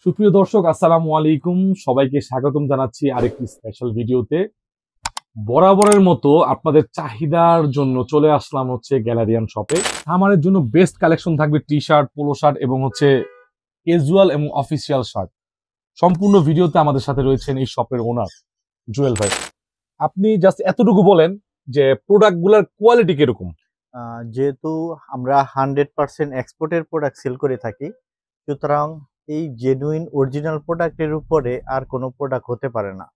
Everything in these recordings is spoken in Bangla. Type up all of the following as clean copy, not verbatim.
সুপ্রিয় দর্শক, আসসালামু আলাইকুম। সবাইকে স্বাগতম জানাচ্ছি আরেকটি স্পেশাল ভিডিওতে। বরাবরের মতো আপনাদের চাহিদার জন্য চলে আসলাম গ্যালারিয়ান শপে। আমাদের জন্য বেস্ট কালেকশন থাকবে টি শার্ট, পোলো শার্ট এবং ক্যাজুয়াল এবং অফিসিয়াল শার্ট। সম্পূর্ণ ভিডিওতে আমাদের সাথে রয়েছেন এই শপের ওনার জুয়েল ভাই। আপনি জাস্ট এতটুকু বলেন যে প্রোডাক্টগুলোর কোয়ালিটি কিরকম। যেহেতু আমরা 100% এক্সপোর্টের প্রোডাক্ট সেল করে থাকি, সুতরাং এই জেনুইন অরিজিনাল প্রোডাক্টের উপরে আর কোনো প্রোডাক্ট হতে পারে না।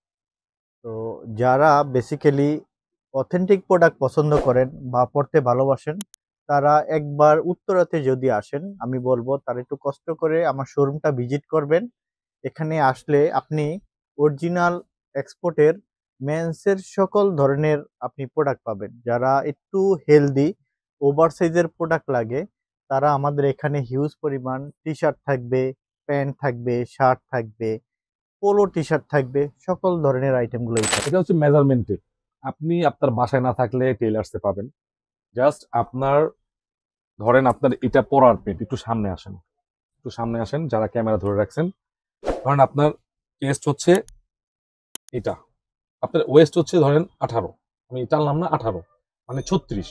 তো যারা বেসিক্যালি অথেন্টিক প্রোডাক্ট পছন্দ করেন বা পড়তে ভালোবাসেন, তারা একবার উত্তরাতে যদি আসেন, আমি বলবো তারা একটু কষ্ট করে আমার শোরুমটা ভিজিট করবেন। এখানে আসলে আপনি অরিজিনাল এক্সপোর্টের মেন্সের সকল ধরনের আপনি প্রোডাক্ট পাবেন। যারা একটু হেলদি ওভার সাইজের প্রোডাক্ট লাগে, তারা আমাদের এখানে হিউজ পরিমাণ টি শার্ট থাকবে, প্যান্ট থাকবে, শার্ট থাকবে, পোলো টি শার্ট থাকবে, সকল ধরনের আইটেমগুলোই থাকবে। এটা হচ্ছে মেজারমেন্টে। আপনি আপনার বাসায় না থাকলে টেইলার্সে পাবেন। জাস্ট আপনার ধরেন আপনার এটা পরার পেট, একটু সামনে আসেন, যারা ক্যামেরা ধরে রাখছেন। ধরেন আপনার চেস্ট হচ্ছে এটা, আপনার ওয়েস্ট হচ্ছে ধরেন 18, আমি টানলাম না 18 মানে 36।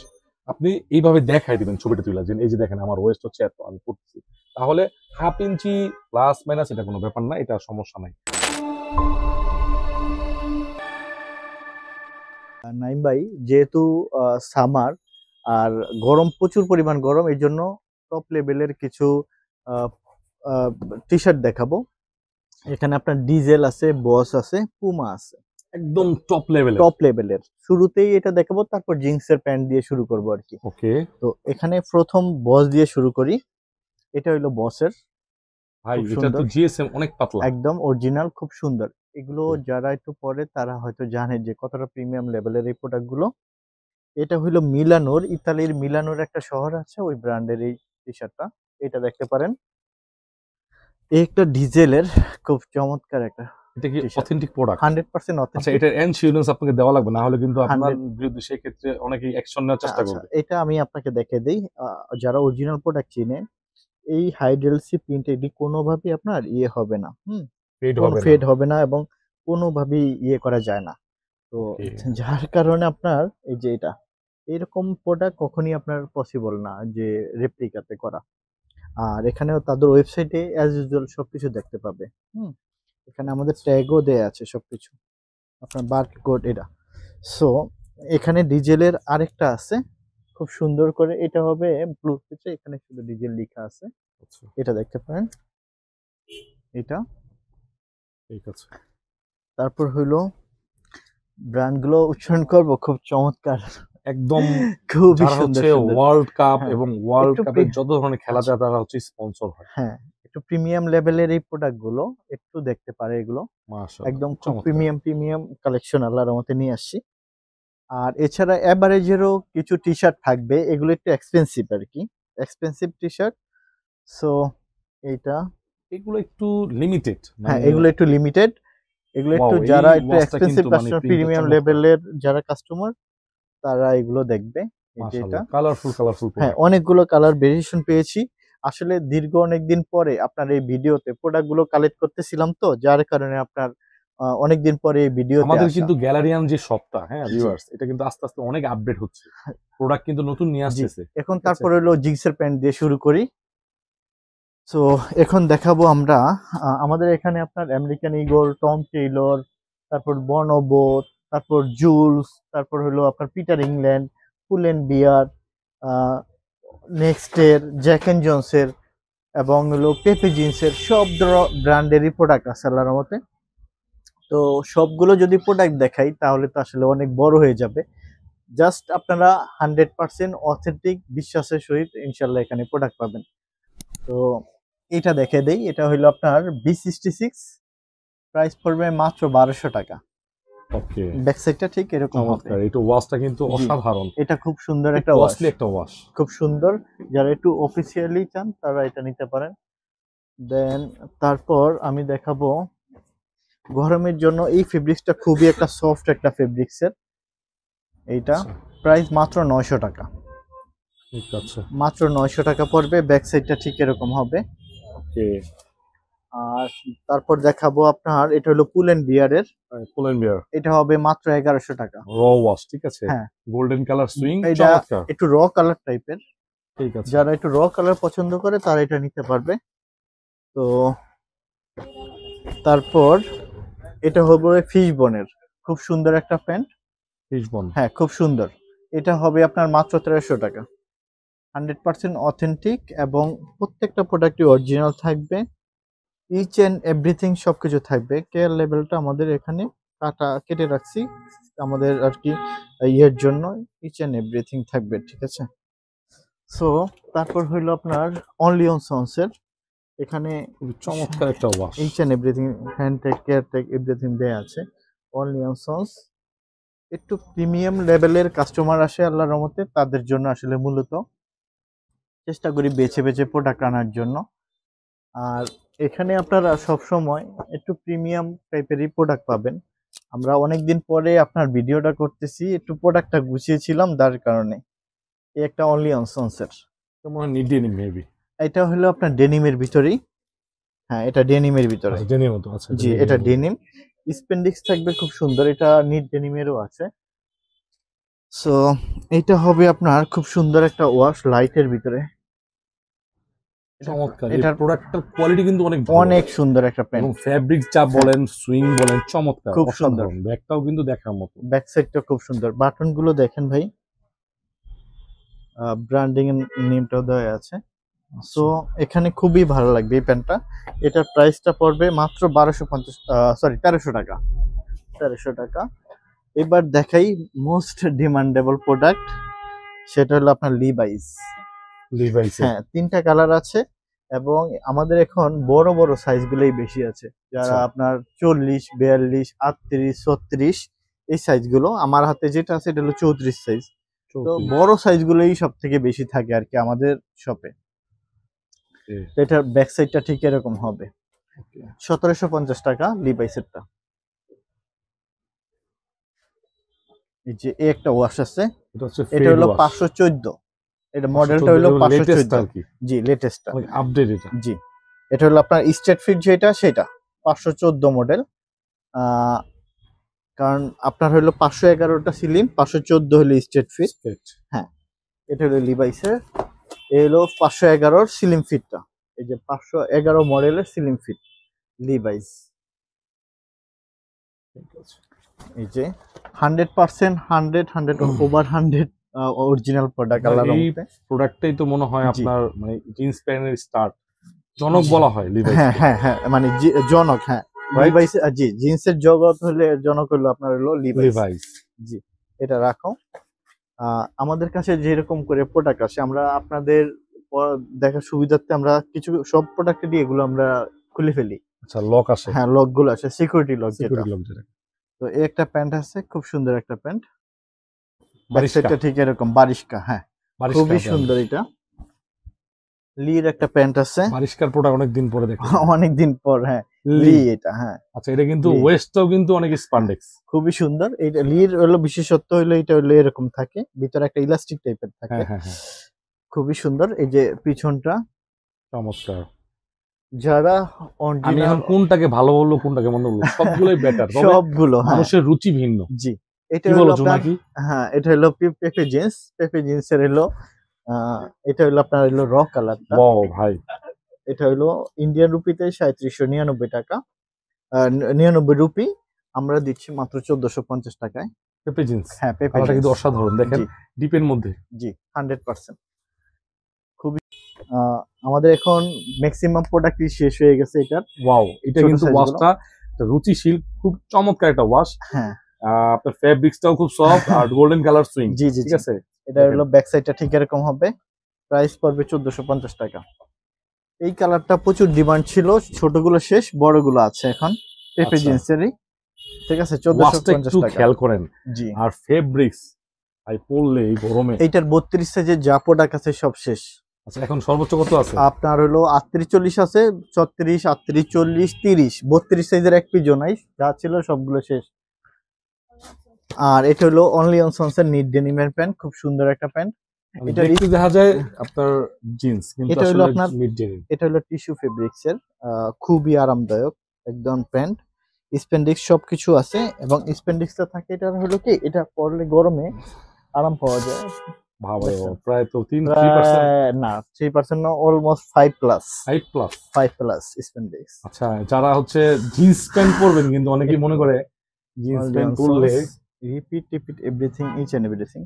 আপনি এইভাবে দেখাই দিবেন ছবিটা তুলে, যে এই যে দেখেন আমার ওয়েস্ট হচ্ছে এত, আমি পড়তেছি। তাহলে হাফ ইঞ্চি প্লাস মাইনাস এটা কোনো ব্যাপার না, এটা সমস্যা নাই। নাইম ভাই, যেহেতু সামার আর গরম, প্রচুর পরিমাণ গরম, এই জন্য টপ লেভেলের কিছু টি শার্ট দেখাবো। এখানে আপনার ডিজেল আছে, বস আছে, পুমা আছে, একদম টপ লেভেলের। শুরুতেই এটা দেখাবো, তারপর জিন্সের প্যান্ট দিয়ে শুরু করবো আর কি। ওকে তো এখানে প্রথম বস দিয়ে শুরু করি। এটা হইলো বসের, ভাই, খুব এটা তো সুন্দর, জিএসএম অনেক পাতলা, একদম অরিজিনাল, খুব সুন্দর। এগুলো যারা একটু পরে তারা হয়তো জানে যে কতটা প্রিমিয়াম লেভেলের এই প্রোডাক্ট গুলো। এটা হইলো মিলানোর, ইতালির মিলানোর একটা শহর আছে, ওই ব্র্যান্ডের এই টি শার্টটা। এটা দেখতে পারেন, এই একটা ডিজেলের খুব চমৎকার একটা। এটা কি টি-শার্ট অথেন্টিক প্রোডাক্ট? 100% আচ্ছা, অথেন্টিক। এটার ইন্স্যুরেন্স আপনাকে দেওয়া লাগবে, না হলে কিন্তু আপনার 100 বিরুদ্ধে সেই ক্ষেত্রে অনেকেই অ্যাকশন নেওয়ার চেষ্টা আচ্ছা, করবে। এটা আমি আপনাকে দেখিয়ে দেই। যারা অরিজিনাল প্রোডাক্ট চিনে, এই হাইড্রেলসি প্রিন্ট এটি কোনোভাবেই আপনার ইয়ে হবে না, ফেড কোনো হবে না। ফেড হবে না এবং কোনোভাবেই ইয়ে করা যায় না। তো ওকে, যার কারণে আপনার এই যে এটা, এরকম প্রোডাক্ট কখনই আপনার পসিবল না যে রেপ্লিকাতে করা। আর এখানেও তাদের ওয়েবসাইটে অ্যাজ ইউজুয়াল সবকিছু দেখতে পাবে। হুম এখানে আমাদের ট্যাগও দেয়া আছে সবকিছু, আপনার বারকোড এটা। সো এখানে ডিজেলের আরেকটা আছে, খুব সুন্দর করে। এটা হবে ব্লু ফিচে, এখানে শুধু ডিজেল লেখা আছে, আচ্ছা, এটা দেখতে পারেন। এটা ঠিক আছে। তারপর হইলো ব্র্যান্ডগুলো উচ্চারণ করব, খুব চমৎকার, একদম খুবই যারা সুন্দর সুন্দর। ওয়ার্ল্ড কাপ হ্যাঁ, এবং ওয়ার্ল্ড একটু কাপের যত ধরনের খেলা আচ্ছা, যায় তারা স্পন্সর হয়। হ্যাঁ, একটু প্রিমিয়াম লেভেলের এই প্রোডাক্ট গুলো একটু দেখতে পারে এগুলো। মাশাআল্লাহ, একদম খুব খুব চমৎকার। প্রিমিয়াম কালেকশন আল্লাহর রহমতে নিয়ে আসছি। আর এছাড়া এভারেজেরও কিছু টি শার্ট থাকবে, এগুলো একটু এক্সপেন্সিভ আর কি, এক্সপেন্সিভ টি শার্ট। সো এইটা, এগুলো একটু লিমিটেড, হ্যাঁ, মানে এগুলো একটু লিমিটেড। এগুলো ওয়াও, একটু এই যারা একটু ওয়াচটা এক্সপেন্সিভ কিন্তু মানে কাস্টমার, প্রিন্টটা প্রিমিয়াম চমৎকার। লেভেলের যারা কাস্টমার, তারা এগুলো দেখবে। এই যে এটা, মাশাআল্লাহ, কালারফুল হ্যাঁ, প্রোডাক্ট। অনেকগুলো কালার ভেরিয়েশন পেয়েছি। আসলে দীর্ঘ অনেকদিন পরে আপনার এই ভিডিওতে প্রোডাক্টগুলো কালেক্ট করতেছিলাম, তো যার কারণে আপনার অনেকদিন পরে এই ভিডিওতে আমাদের আসা। কিন্তু গ্যালারিয়ান যে শপটা, হ্যাঁ জি, ভিউয়ার্স, এটা কিন্তু আস্তে আস্তে অনেক আপডেট হচ্ছে, প্রোডাক্ট কিন্তু নতুন নিয়ে জি। আসতেছে। এখন ঠিক আছে, তারপরে হলো জিন্সের প্যান্ট দিয়ে শুরু করি। সো এখন দেখাবো আমরা, আমাদের এখানে আপনার আমেরিকান ঈগল, টম টেইলর, তারপর বনবো, তারপর জুলস, তারপর হলো আপনার Peter England, Pull and Bear, নেক্সটের, জ্যাক এন্ড জনসের এবং হলো পেপি জিন্সের সব ব্র্যান্ডেরই প্রোডাক্ট আছে আল্লাহর রহমতে। তো সবগুলো যদি প্রোডাক্ট দেখাই তাহলে তো আসলে অনেক বড় হয়ে যাবে। জাস্ট আপনারা 100% অথেন্টিক বিশ্বাসের সহিত ইনশাল্লাহ এখানে প্রোডাক্ট পাবেন। তো এটা দেখে দেই, এটা হইলো আপনার B66, প্রাইস পড়বে মাত্র 1200 টাকা। ওকে, ব্যাক সাইডটা ঠিক এরকম হবে। চমৎকার। এটা ওয়াচটা কিন্তু জি, অসাধারণ, এটা খুব সুন্দর খুব একটা ওয়াশ, কস্টলি একটা ওয়াশ। খুব সুন্দর। যারা একটু অফিসিয়ালি চান তারা এটা নিতে পারেন। দেন তারপর আমি দেখাবো গরমের জন্য এই ফেব্রিক্সটা, খুবই একটা সফট একটা ফেব্রিক্সের। এইটা আচ্ছা, প্রাইস মাত্র 900 টাকা, ঠিক আছে। মাত্র 900 টাকা পড়বে। ব্যাক সাইডটা ঠিক এরকম হবে। ওকে, আর তারপর দেখাবো আপনার, এটা হলো পুল এন্ড বিয়ারের, পোলেন বিয়ার এটা হবে মাত্র 1100 টাকা। র ওয়াশ, ঠিক আছে, হ্যাঁ, গোল্ডেন কালার সুইং, এটা চমৎকার, একটু র কালার টাইপের, ঠিক আছে। যারা একটু র কালার পছন্দ করে তারা এটা নিতে পারবে। তো তারপর এটা হবে ফিশ বোনের, খুব সুন্দর একটা প্যান্ট। ফিশবন, হ্যাঁ, খুব সুন্দর। এটা হবে আপনার মাত্র 1300 টাকা। 100% অথেন্টিক এবং প্রত্যেকটা প্রোডাক্টই অরিজিনাল থাকবে। ইচ এন্ড এভরিথিং সবকিছু থাকবে। কেয়ার লেভেলটা আমাদের এখানে কেটে রাখছি আমাদের আর কি ইয়ের জন্য। ইচ এন্ড এভরিথিং থাকবে, ঠিক আছে। সো তারপর হইলো আপনার অনলি অন সন্সের, এখানে খুবই চমৎকার একটা wash. Each and everything, hand tag, care tag, everything দেয়া আছে। অনলি অন সন্স একটু প্রিমিয়াম লেভেলের কাস্টমার আসে আল্লাহর রহমতে, তাদের জন্য আসলে মূলত চেষ্টা করি বেছে বেছে প্রোডাক্ট আনার জন্য। আর এখানে আপনারা সব সময় একটু প্রিমিয়াম টাইপেরই প্রোডাক্ট পাবেন। আমরা অনেকদিন পরে আপনার ভিডিওটা করতেছি, একটু প্রোডাক্টটা গুছিয়েছিলাম তার কারণে। এই একটা অনলি অন সন্সের, তো মনে হয় নিড ডেনিম মেবি। এটা হলো আপনার ডেনিমের ভিতরেই। হ্যাঁ, এটা ডেনিমের ভিতরে। আচ্ছা, ডেনিম তো আছে, জি, এটা ডেনিম। স্পেন্ডিক্স থাকবে খুব সুন্দর, এটা নিট ডেনিমেরও আছে। সো এটা হবে আপনার খুব সুন্দর একটা ওয়াশ লাইটের ভিতরে। চমৎকার, এটার এটার প্রোডাক্টের কোয়ালিটি কিন্তু অনেক ভালো, অনেক সুন্দর একটা এবং প্যান্ট, ফ্যাব্রিক্স যা বলেন, সুইং বলেন, চমৎকার, খুব সুন্দর। অসাধারণ। ব্যাগটাও কিন্তু দেখার মতো, ব্যাক সাইডটা খুব সুন্দর, বাটন গুলো দেখেন ভাই, ব্র্যান্ডিং এর নেমটাও দেওয়া আছে। সো এখানে খুবই ভালো লাগবে এই প্যান্টটা। এটার প্রাইসটা পড়বে মাত্র 1350 টাকা। 1300 টাকা। এবার দেখাই মোস্ট ডিমান্ডেবল প্রোডাক্ট, সেটা হলো আপনার লিভাইস। লিভাইস। হ্যাঁ, 3টা কালার আছে এবং আমাদের এখন বড় বড় সাইজগুলোই বেশি আছে, যারা আচ্ছা। আপনার 40, 42, 38, 36 এই সাইজগুলো। আমার হাতে যেটা আছে এটা হলো 34 সাইজ। তো বড় সাইজগুলোই সব থেকে বেশি থাকে আর কি আমাদের শপে। এটার ব্যাক সাইডটা ঠিক এরকম হবে। 1750 টাকা লিভাইসেরটা। এই যে এই একটা ওয়াশ আছে, এটা হলো 514। এটা মডেলটা হলো 514। জি, লেটেস্টটা, আপডেট এটা। জি, এটা হলো আপনার স্ট্রেট ফিট যেটা সেটা 514 মডেল। কারণ আপনার হলো 511টা সিলিম, 514 হলো স্ট্রেট ফিট। হ্যাঁ, এটা হলো লিভাইসের, এই হলো 511 সিলিম ফিটটা। এই যে 511 মডেলের সিলিম ফিট লিভাইস। এই যে 100%, 100 ওভার 100 অরিজিনাল প্রোডাক্ট আল্লাহর রহমতে। প্রোডাক্টটাই তো মনে হয় জি। আপনার মানে জিন্স প্যান্টের স্টার্ট, জনক বলা হয় লিভাইস। হ্যাঁ হ্যাঁ হ্যাঁ, মানে জনক, হ্যাঁ লিভাইস। জি, জিন্সের জগৎ হলে জনক হলো আপনার হলো লিভাইস। জি, এটা রাখো। আমাদের কাছে যেরকম করে প্রোডাক্ট আসে, আমরা আপনাদের দেখার সুবিধার্থে আমরা কিছু সব প্রোডাক্টে এগুলো আমরা খুলে ফেলি। আচ্ছা, লক আসে। হ্যাঁ, লক গুলো আসে, সিকিউরিটি লক যেটা। সিকিউরিটি লক যেটা। তো এই একটা প্যান্ট আছে, খুব সুন্দর একটা প্যান্ট। বারিশকা। ব্যাকসাইডটা ঠিক এরকম বারিশকা। হ্যাঁ, খুবই সুন্দর। এটা লির একটা প্যান্ট আছে। বারিশকার প্রোডাক্ট অনেক দিন পরে দেখলাম। অনেকদিন পর, হ্যাঁ লি এটা। হ্যাঁ, আচ্ছা, এটা কিন্তু লি। ওয়েস্টটাও কিন্তু অনেক স্পান্ডেক্স, খুবই সুন্দর। এইটা লির হলো বিশেষত্ব হলো এটা হলো এরকম থাকে, ভিতরে একটা ইলাস্টিক টাইপের থাকে। হ্যাঁ হ্যাঁ হ্যাঁ, খুবই সুন্দর। এই যে পিছনটা চমৎকার। যারা আমি অরিজিনাল, এখন কোনটাকে ভালো বলবো কোনটাকে মন্দ বলবো, সবগুলোই বেটার, তবে সবগুলো হ্যাঁ। মানুষের রুচি ভিন্ন। জি, এটা কি হলো বলো আপনার, জোনাকি? হ্যাঁ এটা হলো পেপে জিন্স। পেপে জিন্সের হলো এটা হলো আপনার হলো র কালারটা। ওয়াও ভাই, এটা হলো ইন্ডিয়ান রুপিতে 3799 টাকা, 99 রুপি। আমরা দিচ্ছি মাত্র 1450 টাকায়। পেপে জিন্স। হ্যাঁ, পেপে কালারটা জিন্স। কিন্তু অসাধারণ, দেখেন জি ডিপের মধ্যে। জি, 100%। খুবই আমাদের এখন ম্যাক্সিমাম প্রোডাক্টই শেষ হয়ে গেছে এটার। ওয়াও, এটা ছোট কিন্তু size ওয়াশটা রুচিশীল, খুব চমৎকার একটা ওয়াশ। হ্যাঁ, আপনার ফেব্রিক্সটাও খুব সফট আর গোল্ডেন কালার সুইং। জি জি ঠিক জি। আছে, এটা হলো ব্যাক সাইডটা ঠিক এরকম হবে। প্রাইস পড়বে 1450 টাকা। এই কালারটা প্রচুর ডিমান্ড ছিল, ছোটগুলো শেষ, বড়গুলো আছে এখন। পেপে আচ্ছা। জিন্সেরই, ঠিক আছে, ওয়াশটা 1450 একটু টাকা। খেয়াল করেন। জি, আর ফেব্রিক্স ভাই পরলে এই গরমে। এইটার 32 সাইজের যা প্রোডাক্ট আছে সব শেষ। আচ্ছা, এখন সর্বোচ্চ কত আছে? আপনার হলো 38, 40 আছে, 36, 38, 40, 30, 32 সাইজের এক পিজও নাই, যা ছিল সবগুলো শেষ। আর এটা হলো অনলি অন সন্সের নিট ডেনিমের প্যান্ট, খুব সুন্দর একটা প্যান্ট। মানে এটা দেখতে দেখা যায় আপনার জিন্স, কিন্তু এটা হলো আসলে আপনার মিড ডেনিম। এটা হলো টিস্যু ফেব্রিক্স এর খুবই আরামদায়ক একদম প্যান্ট। স্পেন্ডিক্স সবকিছু আছে এবং স্পেন্ডিক্সটা থাকে, এটা হলো কি এটা পরলে গরমে আরাম পাওয়া যায়। বাবা দেখছেন? প্রায় তো 3%। প্রায় না 3% না, অলমোস্ট 5+। 5+। 5+ স্পেন্ডিক্স। আচ্ছা, যারা হচ্ছে জিন্স প্যান্ট পরবেন, কিন্তু অনেকেই মনে করে জিন্স প্যান্ট পরলে repeat everything, each and everything.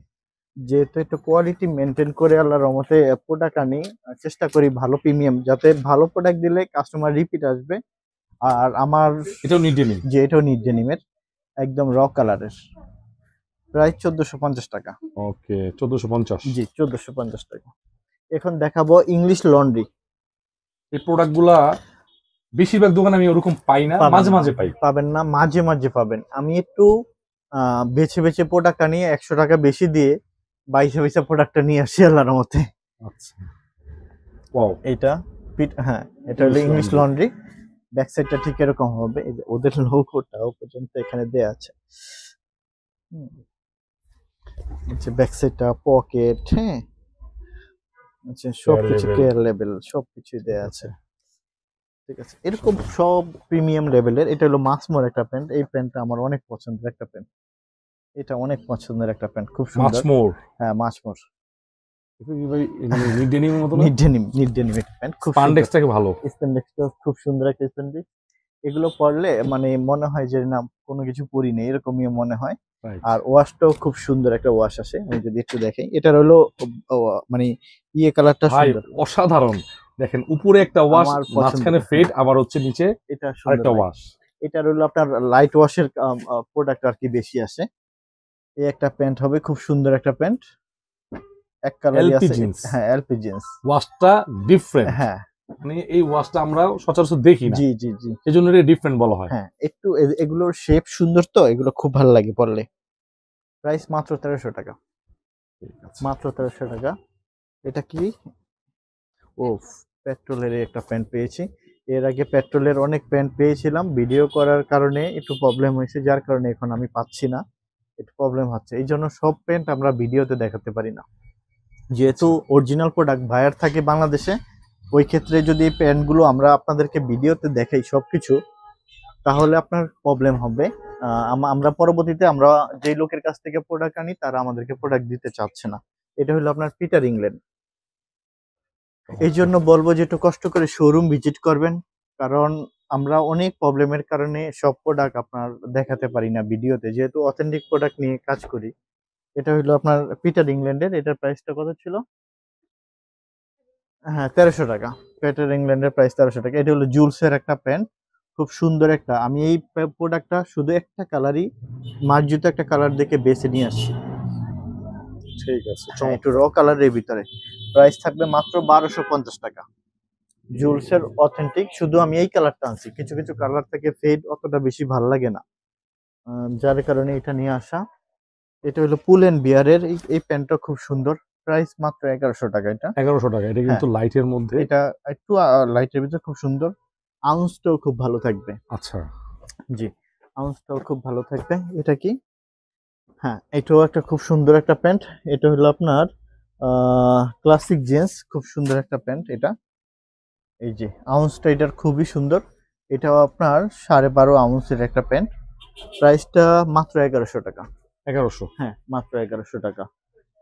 যেহেতু একটু কোয়ালিটি মেনটেন করে আল্লাহর রহমতে প্রোডাক্ট আনি, চেষ্টা করি ভালো প্রিমিয়াম, যাতে ভালো প্রোডাক্ট দিলে কাস্টমার রিপিট আসবে। আর আমার এটাও নিড ডেনিম। যে এটাও নিট ডেনিমের একদম র কালারের, প্রায় 1450 টাকা। ওকে, 1450। জি 1450 টাকা। এখন দেখাবো ইংলিশ লন্ড্রি। এই প্রোডাক্টগুলা বেশিরভাগ দোকানে আমি ওরকম পাই না, মাঝে মাঝে পাই। পাবেন না, মাঝে মাঝে পাবেন। আমি একটু বেছে বেছে প্রোডাক্টটা নিয়ে 100 টাকা বেশি দিয়ে বাইসে বাইসে প্রোডাক্টটা নিয়ে আসি আল্লাহর মতে। আচ্ছা, ওয়াও। এটা হ্যাঁ, এটা হলো ইংলিশ লন্ড্রি। ব্যাক সাইডটা ঠিক এরকম হবে, এই যে ওদের লোগোটাও পর্যন্ত এখানে দেয়া আছে। আচ্ছা, ব্যাক সাইডটা পকেট, হ্যাঁ, আচ্ছা সবকিছু কেয়ার লেভেল সবকিছু দেয়া আছে। ঠিক আছে, এরকম সব প্রিমিয়াম লেভেলের। এটা হলো মাসমোর একটা প্যান্ট, এই প্যান্টটা আমার অনেক পছন্দের একটা প্যান্ট। এটা অনেক পছন্দের একটা প্যান্ট, খুব সুন্দর। মাচমোর। হ্যাঁ মাসমোর, এটা কি ভাই মানে নিড ডেনিমের মতো না? নিট ডেনিম একটা প্যান্ট, খুব সুন্দর। স্পান্ডেক্সটাকে ভালো। স্প্যান্ডেক্সটা খুব সুন্দর একটা স্প্যান্ডেক্স। এগুলো পরলে মানে মনে হয় যে না কোনো কিছু পরি নেই, এরকমই মনে হয়। রাইট। আর ওয়াশটাও খুব সুন্দর একটা ওয়াশ আসে, আমি যদি একটু দেখাই। এটার হলো মানে কালারটা ভাই সুন্দর। অসাধারণ, দেখেন উপরে একটা ওয়াশ, আমার পছন্দের। মাঝখানে ফেড, আবার হচ্ছে নিচে এটা সুন্দর আরেকটা লাগে। ওয়াশ। এটার হলো আপনার লাইট ওয়াশের প্রোডাক্ট আর কি বেশি আসে। এই একটা প্যান্ট হবে, খুব সুন্দর একটা প্যান্ট, এক কালারই এলপি আছে। জিন্স। হ্যাঁ এলপি জিন্স। ওয়াশটা ডিফারেন্ট। হ্যাঁ মানে এই ওয়াশটা আমরা সচরাচর দেখি না, জি জি জি। সেজন্য এটা ডিফারেন্ট বলা হয়। হ্যাঁ একটু এগুলোর শেপ সুন্দর, তো এগুলো খুব ভালো লাগে পরলে। প্রাইস মাত্র 1300 টাকা। ঠিক আছে। মাত্র 1300 টাকা। এটা কি? ও, পেট্রোলের একটা প্যান্ট পেয়েছি। এর আগে পেট্রোলের অনেক প্যান্ট পেয়েছিলাম, ভিডিও করার কারণে একটু প্রবলেম হয়েছে, যার কারণে এখন আমি পাচ্ছি না, একটু প্রবলেম হচ্ছে। এই জন্য সব প্যান্ট আমরা ভিডিওতে দেখাতে পারি না, যেহেতু অরিজিনাল প্রোডাক্ট বায়ার থাকে বাংলাদেশে। ওই ক্ষেত্রে যদি এই প্যান্টগুলো আমরা আপনাদেরকে ভিডিওতে দেখাই সবকিছু, তাহলে আপনার প্রবলেম হবে। আমরা পরবর্তীতে আমরা যেই লোকের কাছ থেকে প্রোডাক্ট আনি তারা আমাদেরকে প্রোডাক্ট দিতে চাচ্ছে না। এটা হলো আপনার পিটার ইংল্যান্ড। এই জন্য বলবো যে একটু কষ্ট করে শোরুম ভিজিট করবেন, কারণ আমরা অনেক প্রবলেমের কারণে সব প্রোডাক্ট আপনার দেখাতে পারি না ভিডিওতে, যেহেতু অথেন্টিক প্রোডাক্ট নিয়ে কাজ করি। এটা হলো আপনার পিটার ইংল্যান্ডের, এটার প্রাইসটা কত ছিল? হ্যাঁ 1300 টাকা। পিটার ইংল্যান্ডের প্রাইস 1300 টাকা। এটা হলো জুলসের একটা প্যান্ট, খুব সুন্দর একটা। আমি এই প্রোডাক্টটা শুধু একটা কালারই, মার্জিত একটা কালার দেখে বেছে নিয়ে আসছি। ঠিক আছে, হ্যাঁ একটু র কালারের ভিতরে। প্রাইস থাকবে মাত্র 1250 টাকা। জুলসের অথেন্টিক, শুধু আমি এই কালারটা আনছি, কিছু কিছু কালার থেকে ফেড অতটা বেশি ভালো লাগে না, যার কারণে এটা নিয়ে আসা। এটা হলো পুল এন্ড বিয়ারের, এই প্যান্টটা খুব সুন্দর। প্রাইস মাত্র 1100 টাকা এটা। 1100 টাকা। এটা হ্যাঁ কিন্তু লাইটের মধ্যে। এটা একটু লাইটের ভিতরে খুব সুন্দর। আউন্সটাও খুব ভালো থাকবে। আচ্ছা, জি, আউন্সটাও খুব ভালো থাকবে। এটা কি? হ্যাঁ এটাও একটা খুব সুন্দর একটা প্যান্ট। এটা হলো আপনার ক্লাসিক জিন্স, খুব সুন্দর একটা প্যান্ট এটা। এই যে আউন্সটা এটার খুবই সুন্দর। এটাও আপনার 12.5 আউন্সের একটা প্যান্ট। প্রাইসটা মাত্র 1100 টাকা। 1100। হ্যাঁ মাত্র 1100 টাকা।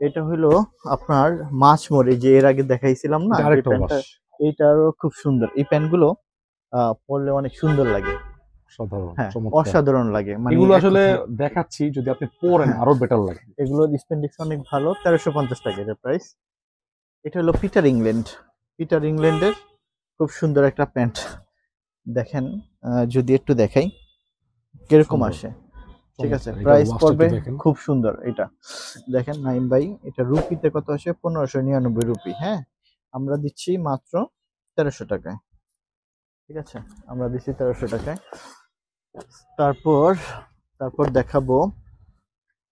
এটা হলো আপনার মাছমরি, যে এর আগে দেখাইছিলাম না এটা যে আরেকটা প্যান্টটা, ওয়াশ। এইটারও খুব সুন্দর। এই প্যান্টগুলো পরলে অনেক সুন্দর লাগে। সাধারণ, হ্যাঁ চমৎকার। অসাধারণ লাগে, মানে এগুলো এক আসলে কথায়। দেখাচ্ছি, যদি আপনি পরেন আরো বেটার লাগে। এগুলোর স্পেন্ডিক্স অনেক ভালো। 1350 টাকা এটার প্রাইস। এটা হলো পিটার ইংল্যান্ড। পিটার ইংল্যান্ডের খুব সুন্দর একটা প্যান্ট। দেখেন, যদি একটু দেখাই কিরকম সুন্দর, আসে। ঠিক আছে, চমৎকার। এটার প্রাইস ওয়াশটা পড়বে একটু দেখেন। খুব সুন্দর। এটা দেখেন নাইম ভাই, এটা রুপিতে কত আসে? 1599 রুপি। হ্যাঁ আমরা দিচ্ছি মাত্র 1300 টাকায়। ঠিক আছে, আমরা দিচ্ছি 1300 টাকায়। তারপর তারপর দেখাবো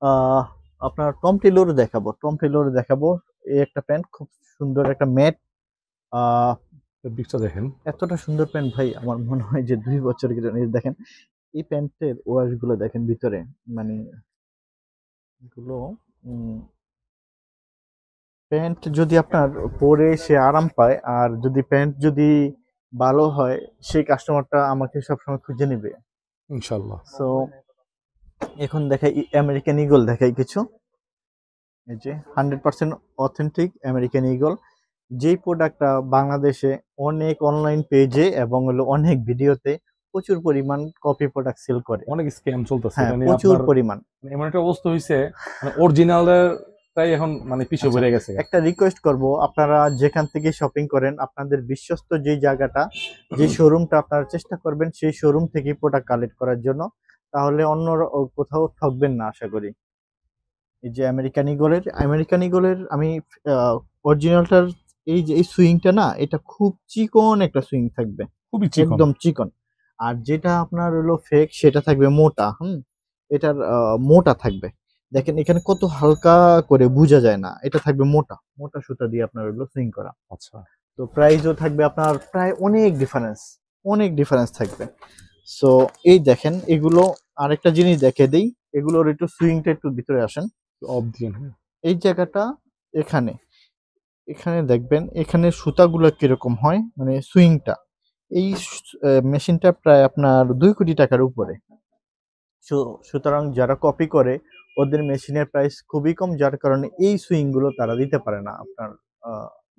আহ আপনার টম টেলর দেখাবো। টম টেলর দেখাবো। এই একটা প্যান্ট, খুব সুন্দর একটা ম্যাট। আহ পিকটা দেখেন। এতটা সুন্দর প্যান্ট ভাই, আমার মনে হয় যে 2 বছর কিছু দেখেন। এই প্যান্টের ওয়াশ গুলো দেখেন ভিতরে, মানে এগুলো প্যান্ট যদি আপনার পরে সে আরাম পায়, আর যদি প্যান্ট যদি ভালো হয়, সেই কাস্টমারটা আমাকে সবসময় খুঁজে নেবে। ইনশাল্লাহ। সো এখন দেখাই আমেরিকান ইগল, দেখাই কিছু। এই যে 100% অথেন্টিক আমেরিকান ইগল, যেই প্রোডাক্টটা বাংলাদেশে অনেক অনলাইন পেজে এবং হলো অনেক ভিডিওতে প্রচুর পরিমাণ কপি প্রোডাক্ট সেল করে। অনেক স্ক্যাম চলতেছে, হ্যাঁ, মানে প্রচুর আপনার পরিমাণ। এমন একটা অবস্থা হয়েছে, মানে অরিজিনালের তাই এখন মানে পিছিয়ে আচ্ছা, পড়ে গেছে। একটা রিকোয়েস্ট করব, আপনারা যেখান থেকে শপিং করেন আপনাদের বিশ্বস্ত যে জায়গাটা, যে শোরুমটা, আপনারা চেষ্টা করবেন সেই শোরুম থেকে প্রোডাক্ট কালেক্ট করার জন্য, তাহলে অন্য কোথাও ঠকবেন না আশা করি। এই যে আমেরিকান ইগলের আমি অরিজিনালটার, এই যে এই সুইংটা না, এটা খুব চিকন একটা সুইং থাকবে, খুবই চিকন। একদম চিকন। আর যেটা আপনার হলো ফেক, সেটা থাকবে মোটা। এটার মোটা থাকবে। দেখেন এখানে কত হালকা করে বোঝা যায় না, এটা থাকবে মোটা মোটা সুতা দিয়ে আপনার হলো সুইং করা। আচ্ছা, তো প্রাইসও থাকবে আপনার প্রায় অনেক ডিফারেন্স থাকবে। সো এই দেখেন এগুলো, আরেকটা জিনিস দেখে দেই, এগুলোর একটু সুইংটা একটু ভিতরে আসেন। অফ দিয়ে, হ্যাঁ। এই জায়গাটা, এখানে এখানে দেখবেন এখানে সুতাগুলো কিরকম হয়, মানে সুইংটা। এই মেশিনটা প্রায় আপনার 2 কোটি টাকার উপরে। সুতরাং যারা কপি করে ওদের মেশিনের প্রাইস খুবই কম, যার কারণে এই সুইং গুলো তারা দিতে পারে না আপনার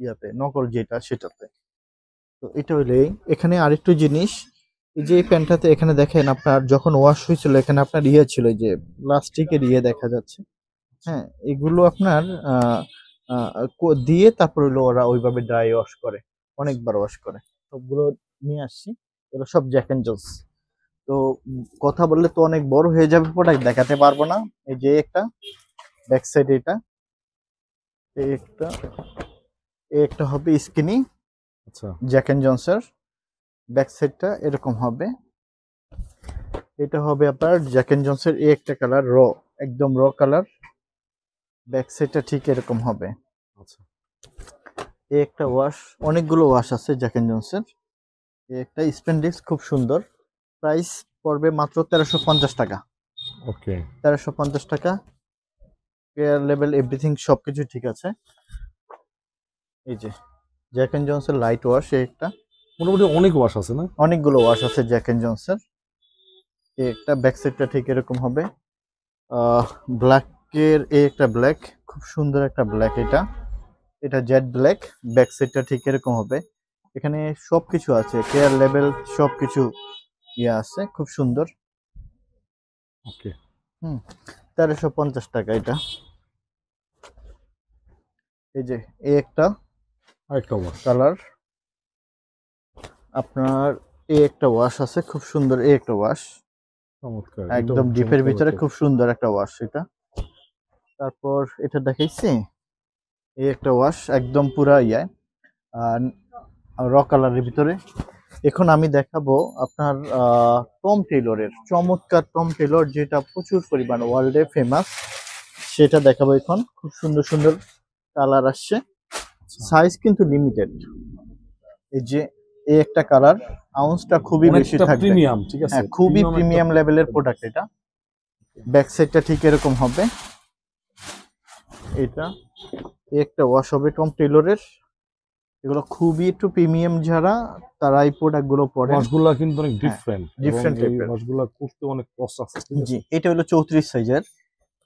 ইয়াতে, নকল যেটা সেটাতে। তো এটা হইলে, এখানে আরেকটু জিনিস, এই যে এই প্যান্টটাতে এখানে দেখেন আপনার যখন ওয়াশ হয়েছিল, এখানে আপনার ইয়ে ছিল, এই যে প্লাস্টিকের ইয়ে দেখা যাচ্ছে। হ্যাঁ, এগুলো আপনার দিয়ে তারপর হলো ওরা ওইভাবে ড্রাই ওয়াশ করে, অনেকবার ওয়াশ করে। সবগুলো নিয়ে আসছি, এগুলো সব জ্যাক এন্ড জোন্স। তো কথা বললে তো অনেক বড় হয়ে যাবে, প্রোডাক্ট দেখাতে পারবো না। এই যে একটা ব্যাক সাইড, এটা এই একটা, এই একটা হবে স্কিনি আচ্ছা, জ্যাক এন্ড জনসের, ব্যাক সাইডটা এরকম হবে। এটা হবে আপনার জ্যাক এন্ড জনসের, এই একটা কালার একদম কালার, ব্যাক সাইডটা ঠিক এরকম হবে। আচ্ছা। এই একটা ওয়াশ, অনেকগুলো ওয়াশ আছে জ্যাক এন্ড জনসের। এই একটা স্পেন্ডিক্স, খুব সুন্দর। প্রাইস পড়বে মাত্র 1350 টাকা। ওকে। 1350 টাকা। কেয়ার লেভেল এভরিথিং সবকিছু ঠিক আছে। এই যে জ্যাক এন্ড জনসের লাইট ওয়াশ, এই একটা। মোটামুটি অনেক ওয়াশ আছে না? অনেকগুলো ওয়াশ আছে জ্যাক এন্ড জনসের। এই একটা ব্যাক সাইডটা ঠিক এরকম হবে। ব্ল্যাকের এই একটা ব্ল্যাক, খুব সুন্দর একটা ব্ল্যাক, এটা এটা জেড ব্ল্যাক। ব্যাক সাইডটা ঠিক এরকম হবে। এখানে সবকিছু আছে, কেয়ার লেভেল সবকিছু ইয়ে আছে, খুব সুন্দর। ওকে। 1350 টাকা এটা। এই যে এই একটা আরেকটা ওয়াশ। কালার আপনার, এই একটা ওয়াশ আছে খুব সুন্দর, এই একটা ওয়াশ চমৎকার, একদম ডিপের ভিতরে, খুব সুন্দর একটা ওয়াশ এটা। তারপর এটা দেখাইছি, এই একটা ওয়াশ একদম পুরা ইয়ে কালারের ভিতরে। এখন আমি দেখাবো আপনার টম টেলরের, চমৎকার টম টেলর, যেটা প্রচুর পরিমাণ ওয়ার্ল্ডে ফেমাস, সেটা দেখাবো এখন। খুব সুন্দর সুন্দর কালার আসছে, সাইজ কিন্তু লিমিটেড। এই যে এই একটা কালার, আউন্সটা খুবই বেশি থাকবে, প্রিমিয়াম, ঠিক আছে। হ্যাঁ খুবই প্রিমিয়াম লেভেলের প্রোডাক্ট এটা। ব্যাক সাইডটা ঠিক এরকম হবে। এটা একটা ওয়াশ হবে টম টেলরের। এগুলো খুবই একটু প্রিমিয়াম, যারা তারা এই প্রোডাক্ট গুলো পরে। ওয়াশগুলো কিন্তু অনেক ডিফারেন্ট, ডিফারেন্ট এই টাইপের। ওয়াশগুলো করতে অনেক কষ্ট আছে। জি, এটা হলো 34 সাইজের,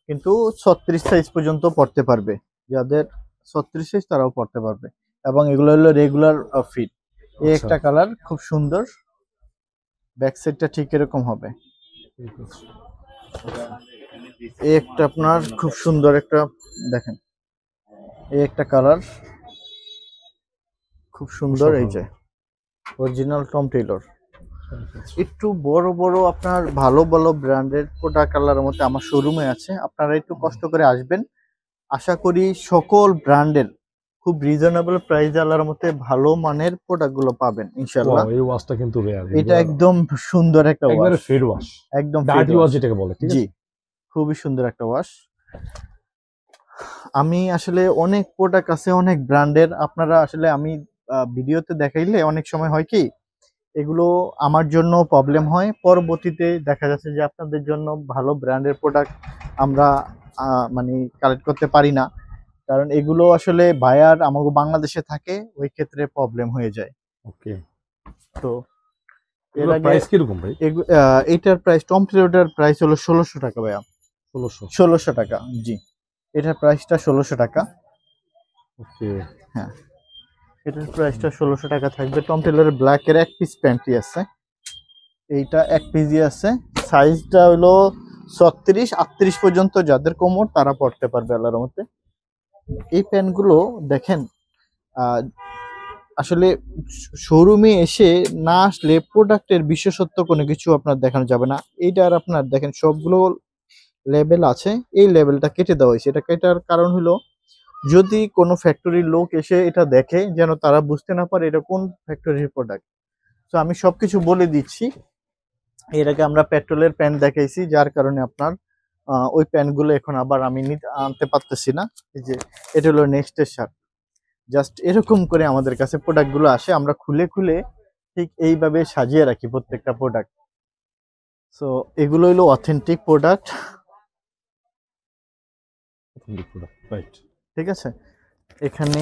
কিন্তু 36 সাইজ পর্যন্ত পড়তে পারবে। যাদের 36 সাইজ তারাও পড়তে পারবে, এবং এগুলো হলো রেগুলার ফিট। এই একটা কালার খুব সুন্দর, ব্যাক সাইডটা ঠিক এরকম হবে। এই একটা আপনার খুব সুন্দর একটা, দেখেন এই একটা কালার খুব সুন্দর। এই যে অরিজিনাল টম টেলর। একটু বড় বড় আপনার ভালো ভালো ব্র্যান্ডের প্রোডাক্ট আল্লাহর মধ্যে আমার শোরুমে আছে, আপনারা একটু কষ্ট করে আসবেন। আশা করি সকল ব্র্যান্ডের খুব রিজনেবল প্রাইসে আল্লাহর মধ্যে ভালো মানের প্রোডাক্ট গুলো পাবেন ইনশাআল্লাহ। এই ওয়াশটা কিন্তু রেয়ার, এটা একদম সুন্দর একটা ওয়াশ, একবারে ফেড ওয়াশ, একদম ডার্টি ওয়াশ যেটাকে বলে, ঠিক আছে। জি, খুবই সুন্দর একটা ওয়াশ। আমি আসলে অনেক প্রোডাক্ট আছে অনেক ব্র্যান্ডের, আপনারা আসলে আমি ভিডিওতে দেখাইলে অনেক সময় হয় কি, এগুলো আমার জন্য প্রবলেম হয়, পরবর্তীতে দেখা যাচ্ছে যে আপনাদের জন্য ভালো ব্র্যান্ডের প্রোডাক্ট আমরা মানে কালেক্ট করতে পারি না। কারণ এগুলো আসলে বায়ার আমাকে বাংলাদেশে থাকে, ওই ক্ষেত্রে প্রবলেম হয়ে যায়। ওকে, তো এর এগুলোর আগে প্রাইস কিরকম ভাই? এটার প্রাইস, টম টেরিয়টার প্রাইস হলো 1600 টাকা ভাইয়া। 1600। 1600 টাকা, জি। এটার প্রাইসটা 1600 টাকা। ওকে, হ্যাঁ, এটার প্রাইসটা 1600 টাকা থাকবে। টম টেলরের ব্ল্যাকের এক পিস প্যান্টই আছে, এইটা এক পিসই আছে। সাইজটা হলো 36 38 পর্যন্ত, যাদের কোমর তারা পড়তে পারবে আল্লাহর রহমতে। এই প্যান্টগুলো দেখেন, আহ, আসলে শোরুমে এসে না আসলে প্রোডাক্টের বিশেষত্ব কোনো কিছু আপনার দেখানো যাবে না। এইটার আপনার দেখেন সবগুলো লেবেল আছে, এই লেবেলটা কেটে দেওয়া হয়েছে। এটা কেটার কারণ হলো, যদি কোনো ফ্যাক্টরির লোক এসে এটা দেখে যেন তারা বুঝতে না পারে এটা কোন ফ্যাক্টরির প্রোডাক্ট। তো আমি সবকিছু বলে দিচ্ছি। এর আগে আমরা পেট্রোলের প্যান্ট দেখাইছি, যার কারণে আপনার ওই প্যান্টগুলো এখন আবার আমি আনতে পারতেছি না। এই যে এটা হলো নেক্সটের শার্ট। জাস্ট এরকম করে আমাদের কাছে প্রোডাক্টগুলো আসে, আমরা খুলে খুলে ঠিক এইভাবে সাজিয়ে রাখি প্রত্যেকটা প্রোডাক্ট। সো এগুলো হলো অথেন্টিক প্রোডাক্ট, রাইট। ঠিক আছে। এখানে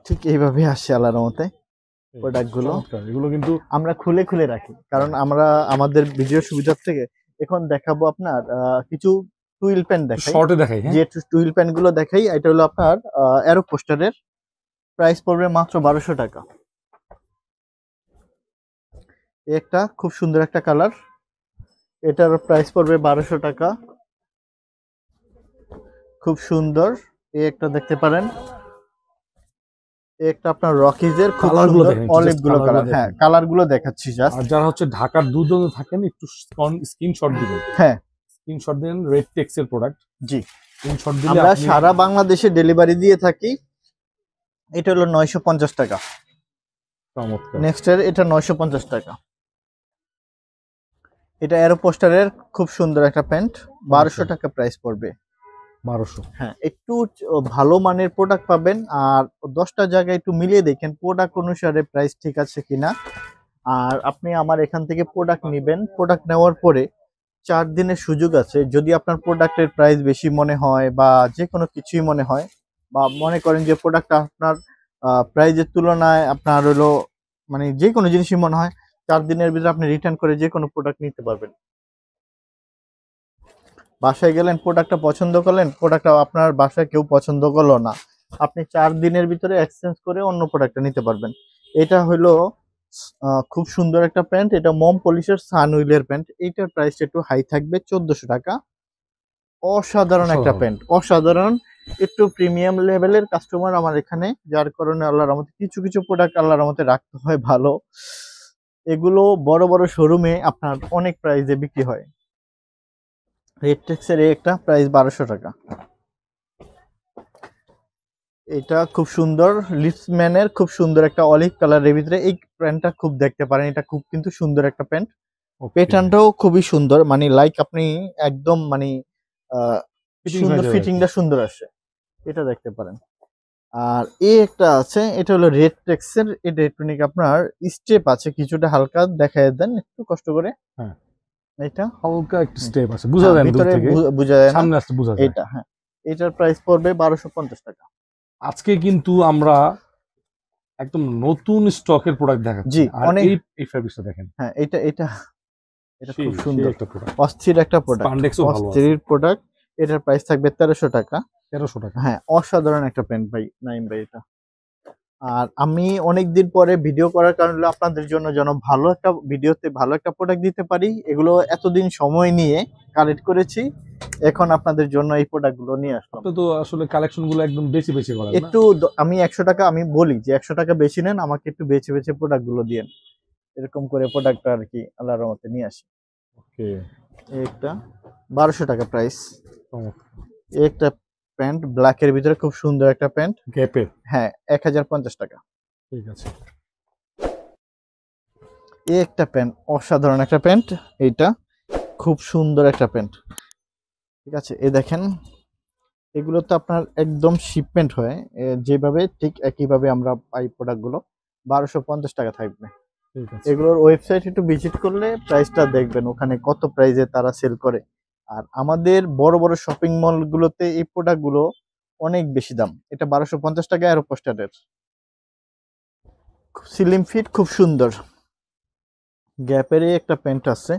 ঠিক এইভাবে আসে আল্লাহর রহমতে প্রোডাক্টগুলো। এগুলো কিন্তু আমরা খুলে খুলে রাখি, কারণ আমরা আমাদের ভিডিও সুবিধার থেকে এখন দেখাবো আপনার কিছু টুইল প্যান্ট দেখাই। শর্টে দেখাই, হ্যাঁ। যে টুইল প্যান্ট গুলো দেখাই, এটা হলো আপনার অ্যারো পোস্টারের, প্রাইস পড়বে মাত্র 1200 টাকা। একটা খুব সুন্দর একটা কালার, এটার প্রাইস পড়বে 1200 টাকা। খুব সুন্দর, এই একটা দেখতে পারেন। একটা আপনার রকিজের খুব কালারগুলো সুন্দর দেখেন, অলিভ গুলো কালারগুলো কালার। দেখেন। হ্যাঁ, কালার গুলো দেখাচ্ছি জাস্ট। আর যারা হচ্ছে ঢাকার দূর দূরান্তে থাকেন, একটু স্ক্রিনশট দিবেন। হ্যাঁ, স্ক্রিনশট দিন, রেড টেক্স এর প্রোডাক্ট। জি, স্ক্রিনশট দিলে আমরা আপনি সারা বাংলাদেশে ডেলিভারি দিয়ে থাকি। এটা হলো 950 টাকা। চমৎকার। নেক্সট এর এটা 950 টাকা। এটা অ্যারো পোস্টারের খুব সুন্দর একটা প্যান্ট, 1200 টাকা প্রাইস পড়বে। 1200। হ্যাঁ, একটু ভালো মানের প্রোডাক্ট পাবেন, আর 10টা জায়গায় একটু মিলিয়ে দেখেন প্রোডাক্ট অনুসারে প্রাইস ঠিক আছে কিনা। আর আপনি আমার এখান থেকে প্রোডাক্ট নেবেন, প্রোডাক্ট নেওয়ার পরে 4 দিনের সুযোগ আছে। যদি আপনার প্রোডাক্টের প্রাইস বেশি মনে হয় বা যে কোনো কিছুই মনে হয়, বা মনে করেন যে প্রোডাক্টটা আপনার প্রাইজের তুলনায় আপনার হলো মানে যে কোনো জিনিসই মনে হয়, 4 দিনের ভিতরে আপনি রিটার্ন করে যে কোনো প্রোডাক্ট নিতে পারবেন। বাসায় গেলেন, প্রোডাক্টটা পছন্দ করলেন, প্রোডাক্টটা আপনার বাসায় কেউ পছন্দ করলো না, আপনি 4 দিনের ভিতরে এক্সচেঞ্জ করে অন্য প্রোডাক্টটা নিতে পারবেন। এটা হলো খুব সুন্দর একটা প্যান্ট, এটা মম পলিশের সানউইলের প্যান্ট। এইটার প্রাইসটা একটু হাই থাকবে, 1400 টাকা। অসাধারণ একটা প্যান্ট, অসাধারণ। একটু প্রিমিয়াম লেভেলের কাস্টমার আমার এখানে, যার কারণে আল্লাহর রহমতে কিছু কিছু প্রোডাক্ট আল্লাহর রহমতে রাখতে হয় ভালো। এগুলো বড় বড় শোরুমে আপনার অনেক প্রাইসে বিক্রি হয়। রেডটেক্সের একটা প্রাইস 1200 টাকা। এটা খুব সুন্দর, লিপসম্যানের খুব সুন্দর একটা অলিভ কালারের ভিতরে এই প্যান্টটা খুব দেখতে পারেন। এটা খুব কিন্তু সুন্দর একটা প্যান্ট, প্যাটার্নটাও খুবই সুন্দর, মানে লাইক আপনি একদম মানে সুন্দর, ফিটিংটা সুন্দর আসে, এটা দেখতে পারেন। আর এই একটা আছে, এটা হলো রেড টেক্সের। এটা একটু আপনার স্টেপ আছে কিছুটা, হালকা দেখায় দেন একটু কষ্ট করে। হ্যাঁ, এটা হালকা একটা স্টেপ আছে, বোঝা যায় না দূর ভিতরে, থেকে, বোঝা যায় না, সামনে আসলে বোঝা যায়। এটা হ্যাঁ, এটার প্রাইস পড়বে 1250 টাকা। আজকে কিন্তু আমরা একদম নতুন স্টকের প্রোডাক্ট দেখাচ্ছি। জি, আর অনেক। এই ফেব্রিক্সটা দেখেন। হ্যাঁ, এটা এটা এটা খুব সুন্দর একটা প্রোডাক্ট, অস্থির একটা প্রোডাক্ট, স্পান্ডেক্সও ভালো আছে। অস্থির প্রোডাক্ট। এটার প্রাইস থাকবে 1300 টাকা। 1300 টাকা। হ্যাঁ, অসাধারণ একটা প্যান্ট ভাই, নাইম ভাই এটা। আর আমি অনেকদিন পরে ভিডিও করার কারণ হলো আপনাদের জন্য যেন ভালো একটা ভিডিওতে ভালো একটা প্রোডাক্ট দিতে পারি। এগুলো এতদিন সময় নিয়ে কালেক্ট করেছি, এখন আপনাদের জন্য এই প্রোডাক্টগুলো নিয়ে আসলাম। আপনি তো আসলে কালেকশনগুলো একদম বেশি বেশি করেন না? একটু আমি 100 টাকা, আমি বলি যে 100 টাকা বেশি নেন, আমাকে একটু বেছে বেছে প্রোডাক্টগুলো দিয়েন, এরকম করে প্রোডাক্টটা আর কি আল্লাহর রহমতে নিয়ে আসি। ওকে, একটা 1200 টাকা প্রাইস। চমৎকার। একটা প্যান্ট ব্ল্যাকের ভিতরে খুব সুন্দর একটা প্যান্ট, গ্যাপের। হ্যাঁ, 1050 টাকা। ঠিক আছে। এই একটা প্যান্ট, অসাধারণ একটা প্যান্ট, এইটা খুব সুন্দর একটা প্যান্ট, ঠিক আছে। এ দেখেন, এগুলো তো আপনার একদম শিপমেন্ট হয় যেভাবে, ঠিক একইভাবে আমরা পাই প্রোডাক্টগুলো। 1250 টাকা থাকবে। ঠিক আছে। এগুলোর ওয়েবসাইট একটু ভিজিট করলে প্রাইসটা দেখবেন, ওখানে কত প্রাইসে তারা সেল করে। আর আমাদের বড় বড় শপিং মলগুলোতে এই প্রোডাক্টগুলো অনেক বেশি দাম। এটা 1250 টাকা অ্যারোপোস্টারের, স্লিম ফিট, খুব সুন্দর। গ্যাপেরই একটা প্যান্ট আছে,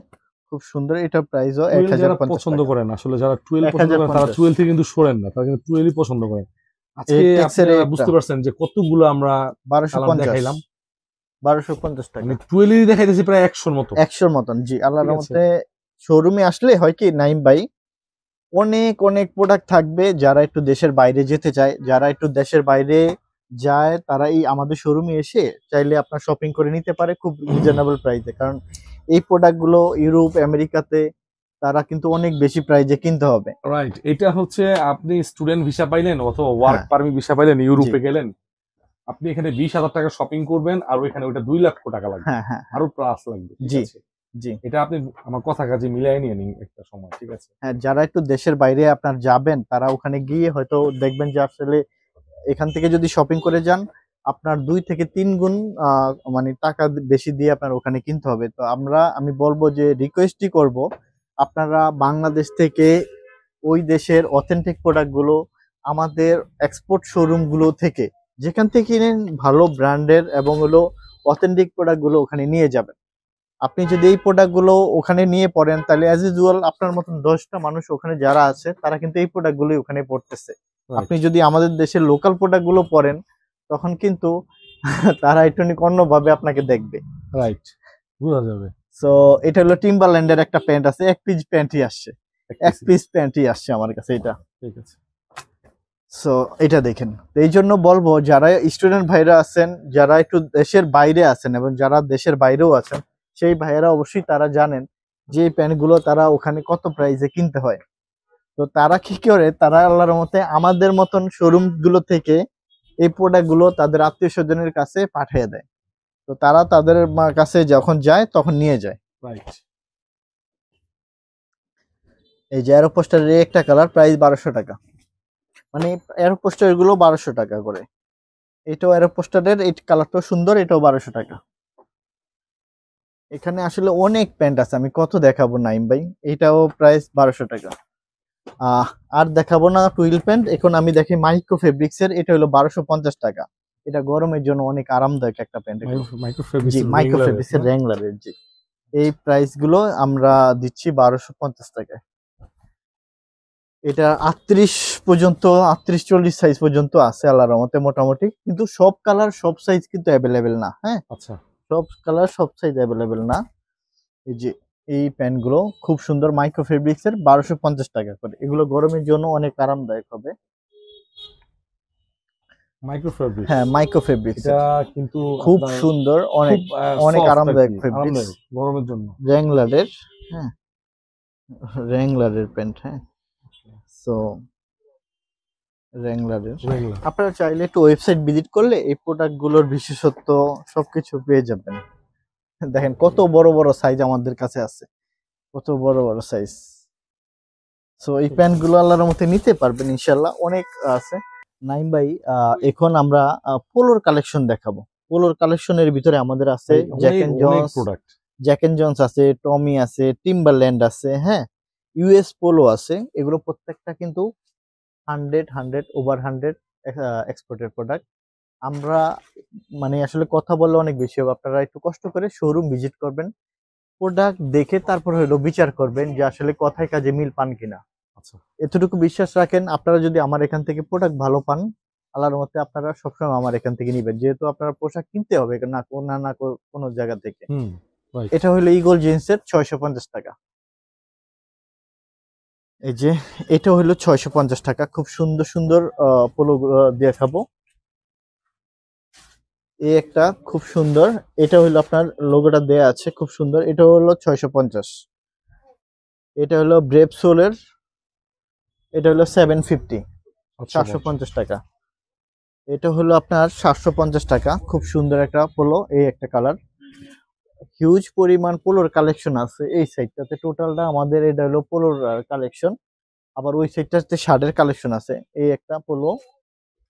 খুব সুন্দর। এটা প্রাইসও টুয়েলভ যারা 1050 পছন্দ টাকা। করেন, আসলে যারা টুয়েলভ পছন্দ করেন তারা 1050। টুয়েলভ থেকে কিন্তু সরেন না, তারা কিন্তু টুয়েলভই পছন্দ করেন। আজকে এটেক্সের আপনারা একটা বুঝতে পারছেন যে কতগুলো আমরা কালার 1250, দেখাইলাম, 1250 টাকা, মানে টুয়েলভই দেখাইতেছি প্রায় 100-র মতো। 100-র মতন। জি, আল্লাহর ঠিক আছে। রহমতে শোরুমে আসলে হয় কি নাইম ভাই, অনেক অনেক প্রোডাক্ট থাকবে। যারা একটু দেশের বাইরে যেতে চায়, যারা একটু দেশের বাইরে যায়, তারা এই আমাদের শোরুমে এসে চাইলে আপনার শপিং করে নিতে পারে খুব রিজনেবল প্রাইসে। কারণ এই প্রোডাক্টগুলো ইউরোপ, আমেরিকাতে তারা কিন্তু অনেক বেশি প্রাইসে কিনতে হবে। রাইট, এটা হচ্ছে আপনি স্টুডেন্ট ভিসা পাইলেন অথবা ওয়ার্ক হ্যাঁ, পারমিট ভিসা পাইলেন, ইউরোপে জি, গেলেন, আপনি এখানে 20,000 টাকা শপিং করবেন আর ওইখানে ওইটা 2 লক্ষ টাকা লাগবে, হ্যাঁ, হ্যাঁ, হ্যাঁ, আরো প্লাস লাগবে। ঠিক জি, আছে, জি। এটা আপনি আমার কথা কাজে মিলাই নিয়ে নিন একটা সময়। ঠিক আছে। হ্যাঁ, যারা একটু দেশের বাইরে আপনার যাবেন, তারা ওখানে গিয়ে হয়তো দেখবেন যে আসলে এখান থেকে যদি শপিং করে যান, আপনার 2 থেকে 3 গুণ মানে টাকা বেশি দিয়ে আপনার ওখানে কিনতে হবে। তো আমি বলবো যে রিকোয়েস্টই করব, আপনারা বাংলাদেশ থেকে ওই দেশের অথেন্টিক প্রোডাক্টগুলো আমাদের এক্সপোর্ট শোরুমগুলো থেকে, যেখান থেকে কিনেন ভালো ব্র্যান্ডের এবং হলো অথেন্টিক প্রোডাক্টগুলো ওখানে নিয়ে যাবেন। আপনি যদি এই প্রোডাক্টগুলো ওখানে নিয়ে পড়েন, তাহলে অ্যাজ ইউজুয়াল আপনার মতন 10টা মানুষ ওখানে যারা আছে, তারা কিন্তু এই প্রোডাক্টগুলোই ওখানে পড়তেছে। রাইট, আপনি যদি আমাদের দেশের লোকাল প্রোডাক্টগুলো পড়েন, তখন কিন্তু তারা একটু অন্যভাবে আপনাকে দেখবে। রাইট, বোঝা যাবে। সো এটা হলো টিম্বারল্যান্ডের একটা প্যান্ট আছে, এক পিস প্যান্টই আসছে, এক পিস প্যান্টই আসছে আমার কাছে এটা। ঠিক আছে। সো এটা দেখেন। তো এই জন্য বলবো, যারা স্টুডেন্ট ভাইরা আছেন, যারা একটু দেশের বাইরে আছেন এবং যারা দেশের বাইরেও আছেন, সেই ভাইয়েরা অবশ্যই তারা জানেন যে এই প্যান্টগুলো তারা ওখানে কত প্রাইসে কিনতে হয়। তো তারা কি করে, তারা আল্লাহর মতে আমাদের মতন শোরুম গুলো থেকে এই প্রোডাক্ট গুলো তাদের আত্মীয় স্বজনের কাছে পাঠিয়ে দেয়। তো তারা তাদের কাছে যখন যায় তখন নিয়ে যায়। রাইট, এই যে অ্যারোপোস্টারের একটা কালার প্রাইস 1200 টাকা, মানে অ্যারোপোস্টার গুলো 1200 টাকা করে। এটাও অ্যারোপোস্টারের, এই কালারটাও সুন্দর, এটাও 1200 টাকা। এখানে আসলে অনেক প্যান্ট আছে, আমি কত দেখাবো নাইম ভাই। এটাও প্রাইস 1200 টাকা। আহ আর দেখাবো না টুইল প্যান্ট, এখন আমি দেখি মাইক্রো ফেব্রিক্স এর। এটা হলো 1250 টাকা। এটা গরমের জন্য অনেক আরামদায়ক একটা প্যান্ট। মাইক্রো জি, ফেব্রিক্স মাইক্রো রেগুলার ফেব্রিক্স এর র্যাংলারের। জি, এই প্রাইস গুলো আমরা দিচ্ছি 1250 টাকায়। এটা 38 পর্যন্ত, 38-40 সাইজ পর্যন্ত আছে আল্লাহর রহমতে মোটামুটি, কিন্তু সব কালার সব সাইজ কিন্তু অ্যাভেলেবেল না। হ্যাঁ, আচ্ছা, সব কালার সব সাইজ অ্যাভেলেবেল না। এই যে এই প্যান্ট গুলো খুব সুন্দর, মাইক্রো ফেব্রিক্স এর, 1250 টাকা করে। এগুলো গরমের জন্য অনেক আরামদায়ক হবে। মাইক্রো ফেব্রিক্স, হ্যাঁ, মাইক্রো ফেব্রিক্স এটা এর, কিন্তু খুব আপনার সুন্দর, অনেক খুব অনেক সফট আর আরামদায়ক কি, ফেব্রিক্স। আরামদায়ক গরমের জন্য। র্যাংলারের, হ্যাঁ, র্যাংলারের প্যান্ট। হ্যাঁ, সো র্যাংলারের রেগুলার। আপনারা চাইলে একটু ওয়েবসাইট ভিজিট করলে এই প্রোডাক্ট গুলোর বিশেষত্ব সবকিছু পেয়ে যাবেন। দেখেন কত বড় বড় সাইজ আমাদের কাছে আছে, কত বড় বড় সাইজ। সো এই প্যান্ট গুলো আল্লাহর মধ্যে নিতে পারবেন ইনশাল্লাহ, অনেক আছে। নাইম ভাই, এখন আমরা পোলোর কালেকশন দেখাবো। পোলোর কালেকশনের ভিতরে আমাদের আছে জ্যাক অনেক এন্ড অনেক জন্স, প্রোডাক্ট। আছে, টমি আছে, টিম্বারল্যান্ড আছে, হ্যাঁ, ইউএস পোলো আছে। এগুলো প্রত্যেকটা কিন্তু 100 ওভার 100 এক্সপোর্টের প্রোডাক্ট। আমরা মানে আসলে কথা বললে অনেক বেশি হবে, আপনারা একটু কষ্ট করে শোরুম ভিজিট করবেন, প্রোডাক্ট দেখে তারপর হলো বিচার করবেন যে আসলে কথায় কাজে মিল পান কিনা। আচ্ছা, এতটুকু বিশ্বাস রাখেন, আপনারা যদি আমার এখান থেকে প্রোডাক্ট ভালো পান, আল্লাহর মতে আপনারা সবসময় আমার এখান থেকে নিবেন, যেহেতু আপনারা পোশাক কিনতে হবে না কোনো জায়গা থেকে। হুম, রাইট, এটা হলো ইগল জিন্সের 650 টাকা। এই যে এটা হলো 650 টাকা। খুব সুন্দর সুন্দর পোলো দেখাবো। এই একটা খুব সুন্দর, এটা হলো আপনার লোগোটা দেয়া আছে, খুব সুন্দর। এটা হলো 650। এটা হলো ব্রেভ সোলের, এটা হলো 750, আচ্ছা, 750 টাকা। এটা হলো আপনার 750 টাকা। খুব সুন্দর একটা পোলো, এই একটা কালার। হিউজ পরিমাণ পোলোর কালেকশন আছে এই সাইডটাতে। টোটালটা আমাদের এটা হলো পোলোর কালেকশন। আবার ওই সাইডটাতে শার্টের কালেকশন আছে। এই একটা পোলো,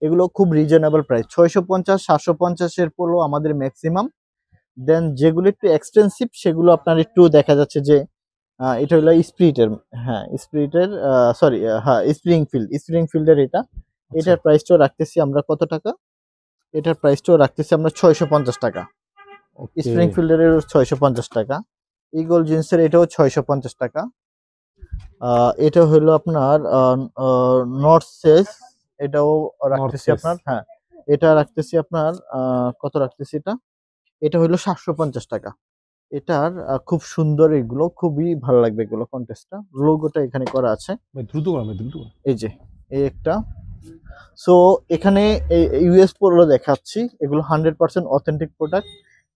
এগুলো খুব রিজনেবল প্রাইস, 650 750 এর পোলো আমাদের ম্যাক্সিমাম। দেন যেগুলো একটু এক্সপেন্সিভ সেগুলো আপনার একটু দেখা যাচ্ছে যে এটা হলো স্প্রিটের, হ্যাঁ স্প্রিটের, সরি, হ্যাঁ স্প্রিং ফিল্ডের এটা। এটার প্রাইসটাও রাখতেছি আমরা কত টাকা? এটার প্রাইসটাও রাখতেছি আমরা 650 টাকা। ওকে স্প্রিংফিল্ডের 650 টাকা। ইগল জিন্সের এটাও 650 টাকা। এটা হলো আপনার নর্থ ফেস, এটাও রাখতেছি ফেস আপনার, হ্যাঁ এটা রাখতেছি আপনার কত রাখতেছি এটা? এটা হলো 750 টাকা। এটার খুব সুন্দর, এগুলো খুবই ভালো লাগবে, এগুলো কন্টেস্টটা লোগোটা এখানে করা আছে। ভাই দ্রুত কর ভাই দ্রুত কর। এই যে এই একটা। সো এখানে ইউএস পোলো দেখাচ্ছি, এগুলো 100% অথেন্টিক প্রোডাক্ট,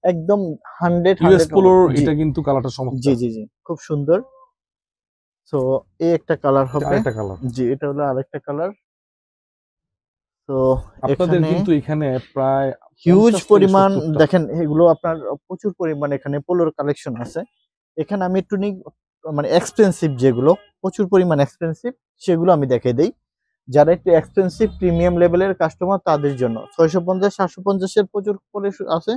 একদম 100 ইউএস পোলোর জি এটা কিন্তু কালারটা জি চমৎকার। জি জি খুব সুন্দর। সো এই একটা কালার এটা হবে, আরেকটা কালার। জি এটা হলো আরেকটা কালার। তো আপনাদের এখানে কিন্তু এখানে প্রায় হিউজ 50 থেকে পরিমাণ 70 টা। দেখেন, এগুলো আপনার প্রচুর পরিমাণ এখানে পোলোর কালেকশন আছে। এখানে আমি একটু মানে এক্সপেন্সিভ যেগুলো, প্রচুর পরিমাণ এক্সপেন্সিভ, সেগুলো আমি দেখাই দেই। যারা একটু এক্সপেন্সিভ প্রিমিয়াম লেভেলের কাস্টমার তাদের জন্য 650 750 এর প্রচুর করে আছে।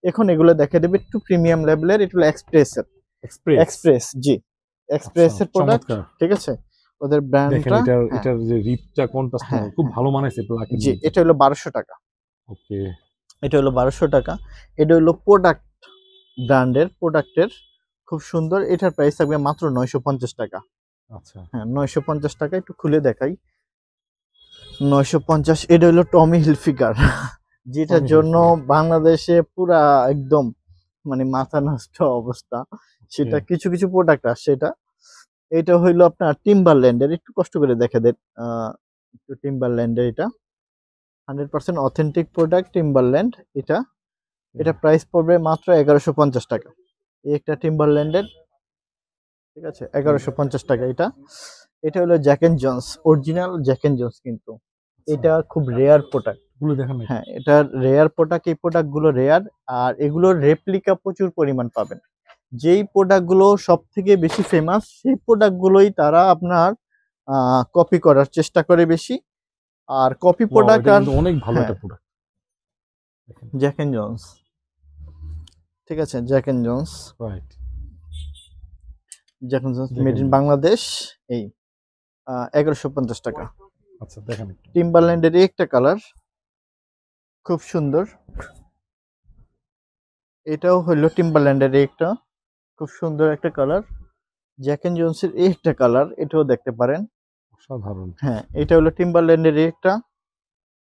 এখন এগুলো দেখা দেবে একটু প্রিমিয়াম লেভেলের, এটা হলো এক্সপ্রেসের, এক্সপ্রেস। এক্সপ্রেস জি আচ্ছা এক্সপ্রেসের প্রোডাক্ট, চমৎকার। ঠিক আছে। ওদের দেখেন ব্র্যান্ডটা, এটার হ্যাঁ এটার যে রিপটা কন্ট্রাস্ট হ্যাঁ খুব হ্যাঁ, ভালো মানাইছে ব্ল্যাকের জি মধ্যে। এটা হলো 1200 টাকা। ওকে এটা হলো 1200 টাকা। এটা হলো প্রোডাক্ট, ব্র্যান্ডের প্রোডাক্টের, খুব সুন্দর। এটার প্রাইস থাকবে মাত্র 950 টাকা। আচ্ছা হ্যাঁ 950 টাকা, একটু খুলে দেখাই। 950, এটা হলো টমি হিলফিগার, যেটার টমি জন্য হিলফিগার। বাংলাদেশে পুরা একদম মানে মাথা নষ্ট অবস্থা। সেটা কিছু কিছু প্রোডাক্ট আসছে এটা। এটা হইলো আপনার টিম্বারল্যান্ডের, একটু কষ্ট করে দেখে দেন একটু টিম্বারল্যান্ডের, এটা 100% অথেন্টিক প্রোডাক্ট টিম্বারল্যান্ড। এটা এটা প্রাইস পড়বে মাত্র 1150 টাকা। এই একটা টিম্বারল্যান্ডের, ঠিক আছে, 1150 টাকা এটা। এটা হলো Jack and Jones, original Jack and Jones কিন্তু। এটা খুব রেয়ার প্রোডাক্ট, গুলো দেখান না হ্যাঁ এটা রেয়ার প্রোডাক্ট, এই প্রোডাক্ট গুলো রেয়ার। আর এগুলোর রেপ্লিকা প্রচুর পরিমাণ পাবেন। যেই প্রোডাক্ট গুলো সব থেকে বেশি ফেমাস, সেই প্রোডাক্ট গুলোই তারা আপনার কপি করার চেষ্টা করে বেশি। আর কপি ওয়াও প্রোডাক্ট এটা আর, কিন্তু অনেক ভালো হ্যাঁ একটা প্রোডাক্ট। দেখেন জ্যাক এন্ড জন্স, ঠিক আছে, Jack and Jones, right Jack and Jones Jack made and in Jones. Bangladesh. এই 1150 টাকা। আচ্ছা দেখেন একটু। টিম্বারল্যান্ডের একটা কালার, খুব সুন্দর। এটাও হইলো টিম্বারল্যান্ডের একটা, খুব সুন্দর একটা কালার। জ্যাক এন্ড জোনসের একটা কালার, এটাও দেখতে পারেন। অসাধারণ। হ্যাঁ এটা হলো টিম্বারল্যান্ডের একটা,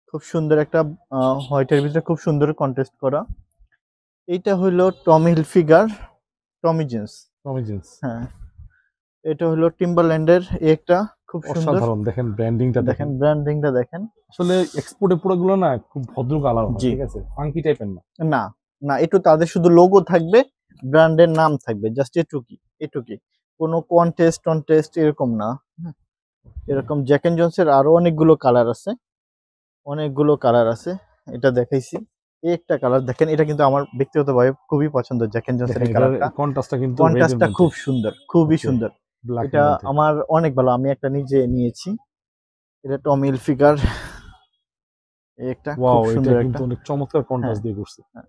খুব সুন্দর একটা হোয়াইটের ভিতরে খুব সুন্দর কন্ট্রাস্ট করা। এইটা হইলো টমি হিলফিগার, টমি জিন্স, টমি জিন্স হ্যাঁ এটা হলো টিম্বারল্যান্ডের একটা, খুব সুন্দর। অসাধারণ। দেখেন ব্র্যান্ডিংটা দেখেন দেখেন। ব্র্যান্ডিংটা দেখেন। আসলে এক্সপোর্টের প্রোডাক্টগুলো না খুব ভদ্র কালার হয়, জি ঠিক আছে, ফাঙ্কি টাইপের না। না না, একটু তাদের শুধু লোগো থাকবে, ব্র্যান্ডের নাম থাকবে, জাস্ট এটুকি এটুকি, কোনো কন্টেস্ট এরকম না। হ্যাঁ, এরকম জ্যাক এন্ড জোনসের আরো অনেকগুলো কালার আছে, অনেকগুলো কালার আছে। এটা দেখাইছি, এই একটা কালার দেখেন, এটা কিন্তু আমার ব্যক্তিগতভাবে খুবই পছন্দ, জ্যাক এন্ড জোনসের দেখেন এই এটার কালারটা। কন্ট্রাস্টটা কিন্তু রেড এর কন্ট্রাস্টটা মধ্যে। খুব সুন্দর, খুবই ওকে সুন্দর। ব্ল্যাক এর এটা মধ্যে। আমার অনেক ভালো, আমি একটা নিজে নিয়েছি। এটা টমি হিলফিগার, একটা খুব ওয়াও এটা সুন্দর কিন্তু একটা। অনেক চমৎকার হ্যাঁ কন্ট্রাস্ট দিয়ে করছে। হ্যাঁ।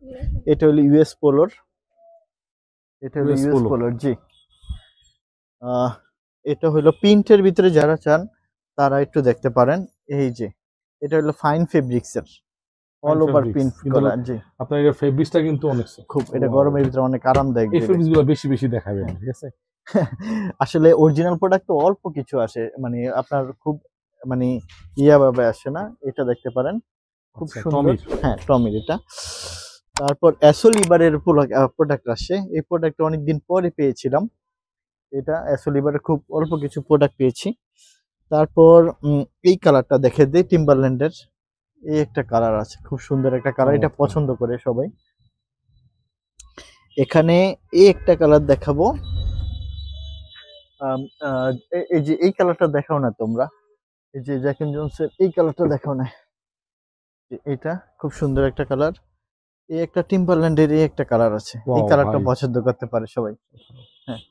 এটা হলো ইউএস পোলোর, এটা হলো ইউএস ইউএস পোলো। পোলোর জি। আহ, এটা হলো প্রিন্টের ভিতরে যারা চান তারা একটু দেখতে পারেন। এই যে এটা হলো ফাইন ফেব্রিক্সের, fine all over fabrics print কিন্তু করা জি। আপনার এটা ফেব্রিক্সটা কিন্তু অনেক খুব, এটা ওয়াও। গরমের ভিতরে অনেক আরামদায়ক এই দেবে। ফেব্রিক্স গুলো বেশি বেশি দেখাবেন, ঠিক আছে। আসলে অরিজিনাল প্রোডাক্ট তো অল্প কিছু আসে, মানে আপনার খুব মানে ইয়া ভাবে আসে না। এটা দেখতে পারেন, খুব আচ্ছা সুন্দর। টমির। হ্যাঁ টমির এটা। তারপর অ্যাসোলিভারের প্রোডাক্ট আসে, এই প্রোডাক্ট অনেকদিন পরে পেয়েছিলাম। এটা অ্যাসোলিভারের খুব অল্প কিছু প্রোডাক্ট পেয়েছি। তারপর এই কালারটা দেখে দিই, টিম্বারল্যান্ডের এই একটা কালার আছে, খুব সুন্দর একটা কালার, এটা চমৎকার। পছন্দ করে সবাই। এখানে এই একটা কালার দেখাবো, এই যে এই কালারটা দেখাও না তোমরা, এই যে জ্যাক এন্ড জোনসের এই কালারটা দেখাও না, এটা খুব সুন্দর একটা কালার। এই একটা টিম্বারল্যান্ডের এই একটা কালার আছে, এই ওয়াও কালারটা ভাই। পছন্দ করতে পারে সবাই। হ্যাঁ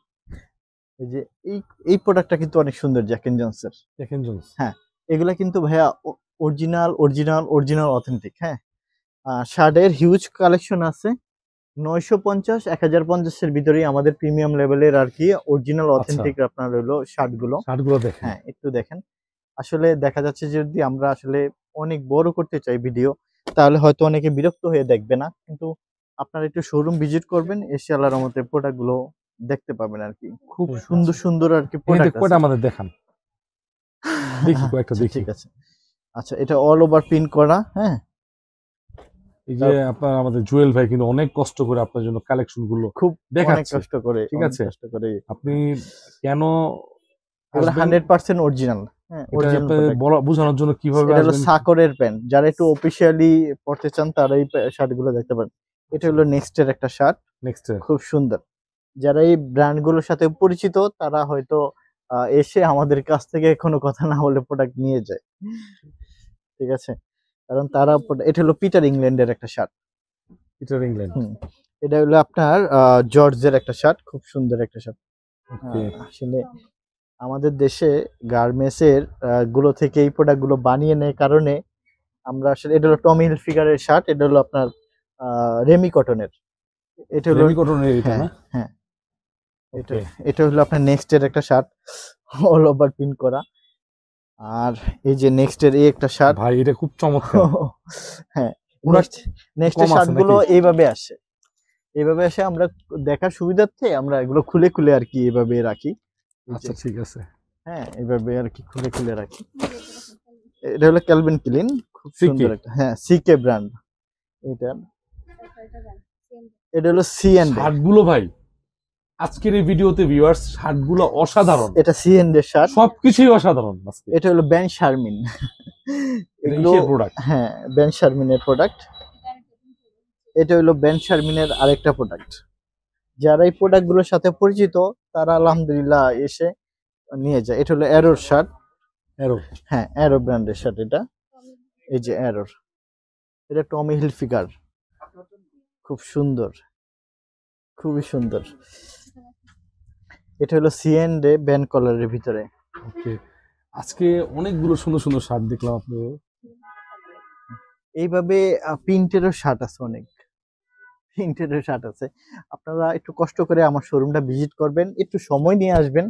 এই যে এই এই প্রোডাক্টটা কিন্তু অনেক সুন্দর, জ্যাক এন্ড জোনসের। দেখেন জোন্স। হ্যাঁ এগুলা কিন্তু ভাইয়া অরিজিনাল অরিজিনাল অরিজিনাল অথেন্টিক। হ্যাঁ শার্টের হিউজ কালেকশন আছে, 950 1050 এর ভিতরেই আমাদের প্রিমিয়াম লেভেলের আর কি অরিজিনাল আচ্ছা অথেন্টিক আপনার হলো শার্ট গুলো। শার্ট গুলো দেখেন। হ্যাঁ একটু দেখেন, আসলে দেখা যাচ্ছে যে যদি আমরা আসলে অনেক বড় করতে চাই ভিডিও, তাহলে হয়তো অনেকে বিরক্ত হয়ে দেখবে না, কিন্তু আপনারা একটু শোরুম ভিজিট করবেন, এসে আল্লাহর রহমতে প্রোডাক্ট গুলো দেখতে পাবেন আর কি। খুব ঠিক সুন্দর আছে। সুন্দর আর কি এখান প্রোডাক্ট থেকে আছে। কয়টা আমাদের দেখান, দেখি কয়েকটা আচ্ছা দেখি। ঠিক আছে। আচ্ছা, এটা অল ওভার প্রিন্ট করা, হ্যাঁ। এই যে আপনার আমাদের জুয়েল ভাই কিন্তু অনেক কষ্ট করে আপনার জন্য কালেকশন গুলো খুব অনেক দেখাচ্ছে, কষ্ট করে, ঠিক অনেক আছে? কষ্ট করে। আপনি কেন এগুলো আসবেন 100% অরিজিনাল, হ্যাঁ, এটা অরিজিনাল আপনাদের প্রোডাক্ট। বোঝানোর জন্য কিভাবে এটা হলো আসবেন। সাকরের প্যান্ট, যারা একটু অফিসিয়ালি পড়তে চান তারা এই শার্ট গুলো দেখতে পারেন। এটা হলো নেক্সটের একটা শার্ট, নেক্সট খুব সুন্দর। যারা এই ব্র্যান্ড গুলোর সাথে পরিচিত তারা হয়তো এসে আমাদের কাছ থেকে কোনো কথা না বলে প্রোডাক্ট নিয়ে যায়, ঠিক আছে? কারণ তারা এটা হলো পিটার ইংল্যান্ডের একটা শার্ট। Peter England. হুম, এটা হলো আপনার জর্জের একটা শার্ট, খুব সুন্দর একটা শার্ট। ওকে। আসলে আমাদের দেশে গার্মেন্টসের গুলো থেকে এই প্রোডাক্ট গুলো বানিয়ে নেয় কারণে আমরা আসলে, এটা হলো টমি হিলফিগারের শার্ট, এটা হলো আপনার রেমি কটনের। এটা হলো, রেমি কটনের এটা হ্যাঁ না? হ্যাঁ, এটা ওকে। এটা হলো আপনার নেক্সট এর একটা শার্ট, অল ওভার প্রিন্ট করা। আর এই যে নেক্সট এর এই একটা শার্ট, ভাই এটা খুব চমৎকার। হ্যাঁ, প্রোডাক্ট নেক্সট কম এর আছে শার্ট গুলো নাকি? এইভাবে আসে, এইভাবে আসে, আমরা দেখার সুবিধার্থে আমরা এগুলো খুলে খুলে আর কি এইভাবে রাখি। এই যে, আচ্ছা ঠিক আছে। হ্যাঁ, এইভাবে আর কি খুলে খুলে রাখি। এটা হলো ক্যালভিন ক্লিন, খুব সিকে সুন্দর একটা, হ্যাঁ, সিকে ব্র্যান্ড। এটা এটা হলো সি এন্ড, শার্টগুলো ভাই আজকের এই ভিডিওতে ভিউয়ার্স শার্টগুলো অসাধারণ, এটা সি এন্ড এর শার্ট। সবকিছুই অসাধারণ আজকে। এটা হলো বেন শারমিন। এটা এগুলো, কিসের প্রোডাক্ট? হ্যাঁ, বেন শারমিনের প্রোডাক্ট। এটা হলো বেন শারমিনের আরেকটা প্রোডাক্ট। যারা এই প্রোডাক্ট গুলোর সাথে পরিচিত তারা আলহামদুলিল্লাহ এসে নিয়ে যায়। এটা হলো অ্যারোর শার্ট, এরো। হ্যাঁ, অ্যারো ব্র্যান্ডের শার্ট এটা। এই যে অ্যারোর, এটা টমি হিলফিগার, খুব সুন্দর, খুবই সুন্দর। এটা হলো সি এন্ড এ ব্যান্ড কলারের ভিতরে। ওকে। আজকে অনেকগুলো সুন্দর সুন্দর শার্ট দেখলাম আপনি। এইভাবে প্রিন্টেরও শার্ট আছে, অনেক প্রিন্টেরও শার্ট আছে। আপনারা একটু কষ্ট করে আমার শোরুমটা ভিজিট করবেন, একটু সময় নিয়ে আসবেন।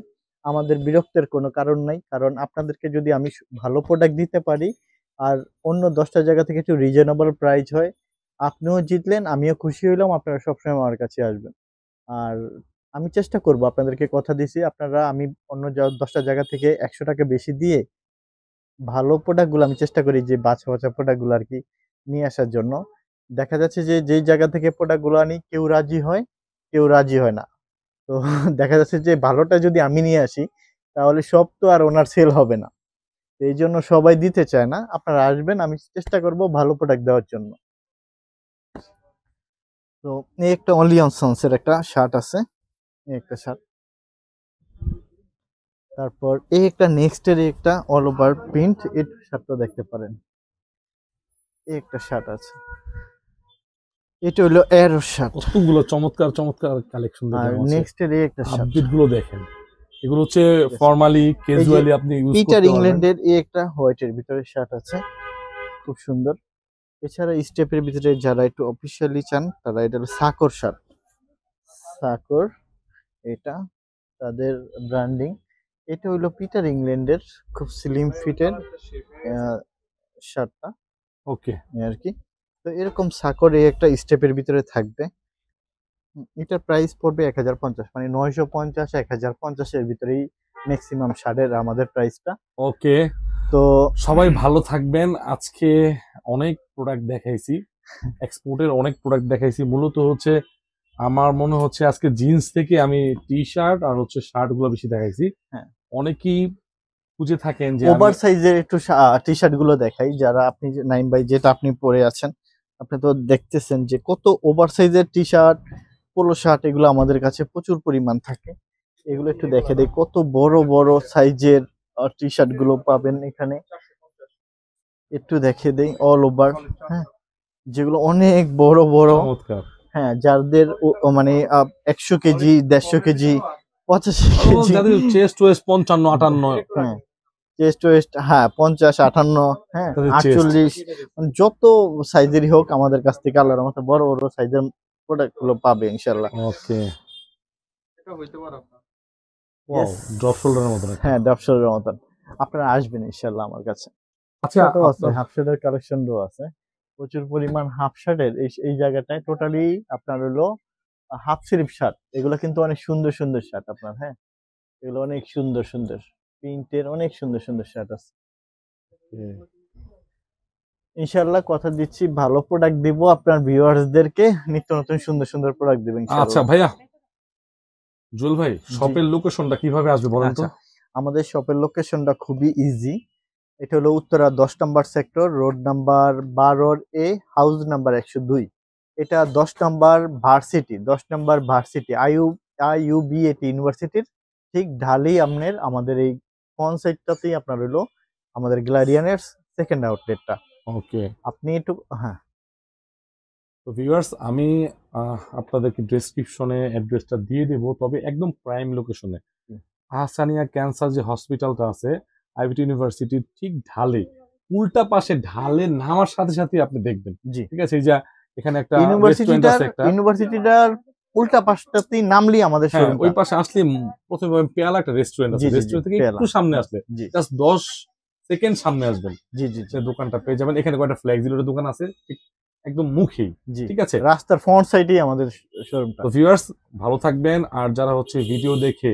আমাদের বিরক্তের কোনো কারণ নাই, কারণ আপনাদেরকে যদি আমি ভালো প্রোডাক্ট দিতে পারি আর অন্য 10টা জায়গা থেকে একটু রিজনেবল প্রাইস হয়, আপনিও জিতলেন, আমিও খুশি হইলাম, আপনারা সবসময় আমার কাছে আসবেন। আর আমি চেষ্টা করব, আপনাদেরকে কথা দিছি, আপনারা, আমি অন্য 10টা জায়গা থেকে 100 টাকা বেশি দিয়ে ভালো প্রোডাক্টগুলো আমি চেষ্টা করি যে বাছা বাছা প্রোডাক্টগুলো আর কি নিয়ে আসার জন্য। দেখা যাচ্ছে যে যেই জায়গা থেকে প্রোডাক্টগুলো আনি কেউ রাজি হয়, কেউ রাজি হয় না। তো দেখা যাচ্ছে যে ভালোটা যদি আমি নিয়ে আসি তাহলে সব তো আর ওনার সেল হবে না। তো এই জন্য সবাই দিতে চায় না। আপনারা আসবেন, আমি চেষ্টা করব ভালো প্রোডাক্ট দেওয়ার জন্য। তো এই একটা অনলি অন সন্স এর একটা শার্ট আছে, এই একটা শার্ট। তারপর এই একটা নেক্সট এর একটা অল ওভার প্রিন্ট, এই শার্টটা দেখতে পারেন। এই একটা শার্ট আছে, এটা হলো এরো শার্ট। কতগুলো চমৎকার চমৎকার কালেকশন আর দেখলাম আছে। নেক্সট এর এই একটা শার্ট, আপডেট গুলো দেখেন, এগুলো হচ্ছে ঠিক আছে। ফর্মালি এই যে ক্যাজুয়ালি আপনি ইউজ পিটার করতে পারবেন। ইংল্যান্ডের এই একটা হোয়াইটের ভিতরে শার্ট আছে, খুব সুন্দর। এছাড়া স্টেপের ভিতরে যারা একটু অফিসিয়ালি চান তারা, এটা হলো সাকর শার্ট, সাকর, এটা তাদের ব্র্যান্ডিং। এটা হইলো পিটার ইংল্যান্ডের খুব স্লিম ফিটের শার্টটা ওকে। আর কি। তো এরকম সাকর এই একটা স্টেপের ভিতরে থাকবে। এটার প্রাইস পড়বে 1050, মানে 950 1050 এর ভিতরেই ম্যাক্সিমাম শার্টের আমাদের প্রাইসটা। ওকে। তো সবাই ভালো থাকবেন। আজকে অনেক প্রোডাক্ট দেখাইছি, এক্সপোর্টের অনেক প্রোডাক্ট দেখাইছি। মূলত হচ্ছে আমার মনে হচ্ছে আজকে জিন্স থেকে আমি টি শার্ট আর হচ্ছে শার্ট গুলো বেশি দেখাইছি। হ্যাঁ, অনেকেই খুঁজে থাকেন যে ওভার সাইজের একটু টি শার্ট গুলো দেখাই, যারা আপনি নাইম ভাই যেটা আপনি পরে আছেন, আপনি তো দেখতেছেন যে কত ওভার সাইজের টি শার্ট, পোলো শার্ট, এগুলো আমাদের কাছে প্রচুর পরিমাণ থাকে। এগুলো একটু দেখে দেই, কত বড় বড় সাইজের টি শার্ট গুলো পাবেন এখানে, একটু দেখে দেই অল ওভার, হ্যাঁ, যেগুলো অনেক বড় বড়, চমৎকার। হ্যাঁ, যাদের মানে 100 কেজি, 150 কেজি, 85 কেজি, যাদের চেস্ট ওয়েস্ট 55 58, হ্যাঁ, চেস্ট ওয়েস্ট, হ্যাঁ, 50 58, হ্যাঁ, তাদের চেস্ট। 48, মানে যত সাইজেরই হোক আমাদের কাছ থেকে আল্লাহর রহমতে বড় বড় সাইজের প্রোডাক্ট গুলো পাবে ইনশাল্লাহ। ওকে। এটা হইতে পারে আপনার। Wow, Yes. ড্রপ শোল্ডারের মতো একটা। হ্যাঁ, ডাবশোরের মতন। আপনারা আসবেন ইনশাল্লাহ আমার কাছে। আচ্ছা শার্টও আছে, আপনার হাফ শার্টের কালেকশনও আছে। প্রচুর পরিমাণ হাফ শার্টের এই জায়গাটায় টোটালি আপনার হলো হাফ স্লিভ শার্ট। এগুলো কিন্তু অনেক সুন্দর সুন্দর শার্ট আপনার, হ্যাঁ? এগুলো অনেক সুন্দর সুন্দর প্রিন্টের, অনেক সুন্দর সুন্দর শার্ট আছে। ইনশাল্লাহ কথা দিচ্ছি ভালো প্রোডাক্ট দিব আপনার ভিউয়ার্সদেরকে, নিত্য নতুন সুন্দর সুন্দর প্রোডাক্ট দিব আচ্ছা ইনশাল্লাহ। ভাইয়া, জুয়েল ভাই জি। শপের লোকেশনটা কিভাবে আসবে বলেন তো? আচ্ছা, আমাদের শপের লোকেশনটা খুবই ইজি। এটা হলো উত্তরা 10 নম্বর সেক্টর, রোড নাম্বার 12 এ, হাউস নাম্বার 102। এটা 10 নম্বর ভার্সিটি, 10 নম্বর ভার্সিটি আইইউবিএটি ইউনিভার্সিটির ঠিক ঢালেই আপনার আমাদের এই ফ্রন্ট সাইডটাতেই আপনার হলো আমাদের গ্লাডিয়ানের সেকেন্ড আউটলেটটা। ওকে, আপনি একটু, হ্যাঁ তো ভিউয়ার্স আমি আপনাদেরকে ডেসক্রিপশনে অ্যাড্রেসটা দিয়ে দেবো, তবে একদম প্রাইম লোকেশনে। জি। আহসানিয়া ক্যান্সার যে হসপিটালটা আছে আইবিটি ইউনিভার্সিটির ঠিক ঢালে, উল্টা পাশে ঢালে নামার সাথে সাথে আপনি দেখবেন, জি, ঠিক আছে? এই যে এখানে একটা রেস্টুরেন্ট আছে একটা, ইউনিভার্সিটিটার উল্টা পাশটাতেই নামলেই আমাদের হ্যাঁ শোরুমটা। ওই পাশে আসলে প্রথমে পেয়ালা একটা রেস্টুরেন্ট আছে, জি জি জি, রেস্টুরেন্ট থেকে পেয়ালা। একটু সামনে আসলে জি জাস্ট 10 সেকেন্ড সামনে আসবেন, জি জি জি সে দোকানটা পেয়ে যাবেন। এখানে কয়েকটা ফ্লেক্সিলোর দোকান আছে ঠিক একদম মুখেই, জি, ঠিক আছে? রাস্তার ফ্রন্ট সাইডেই আমাদের শোরুমটা। তো ভিউয়ার্স ভালো থাকবেন, আর যারা হচ্ছে ভিডিও দেখে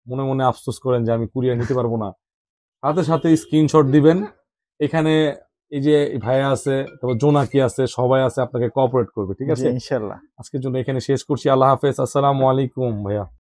মনে মনে আফসোস করেন যে আমি কুরিয়ার নিতে পারবো না, সাথে সাথে স্ক্রিনশট দিবেন। এখানে এই যে ভাইয়া আছে, তারপর জোনাকি আছে, সবাই আছে, আপনাকে কোঅপারেট করবে, ঠিক জি আছে? ইনশাল্লাহ। আজকের জন্য এখানে শেষ করছি। আল্লাহ হাফেজ, আসসালামু আলাইকুম ভাইয়া।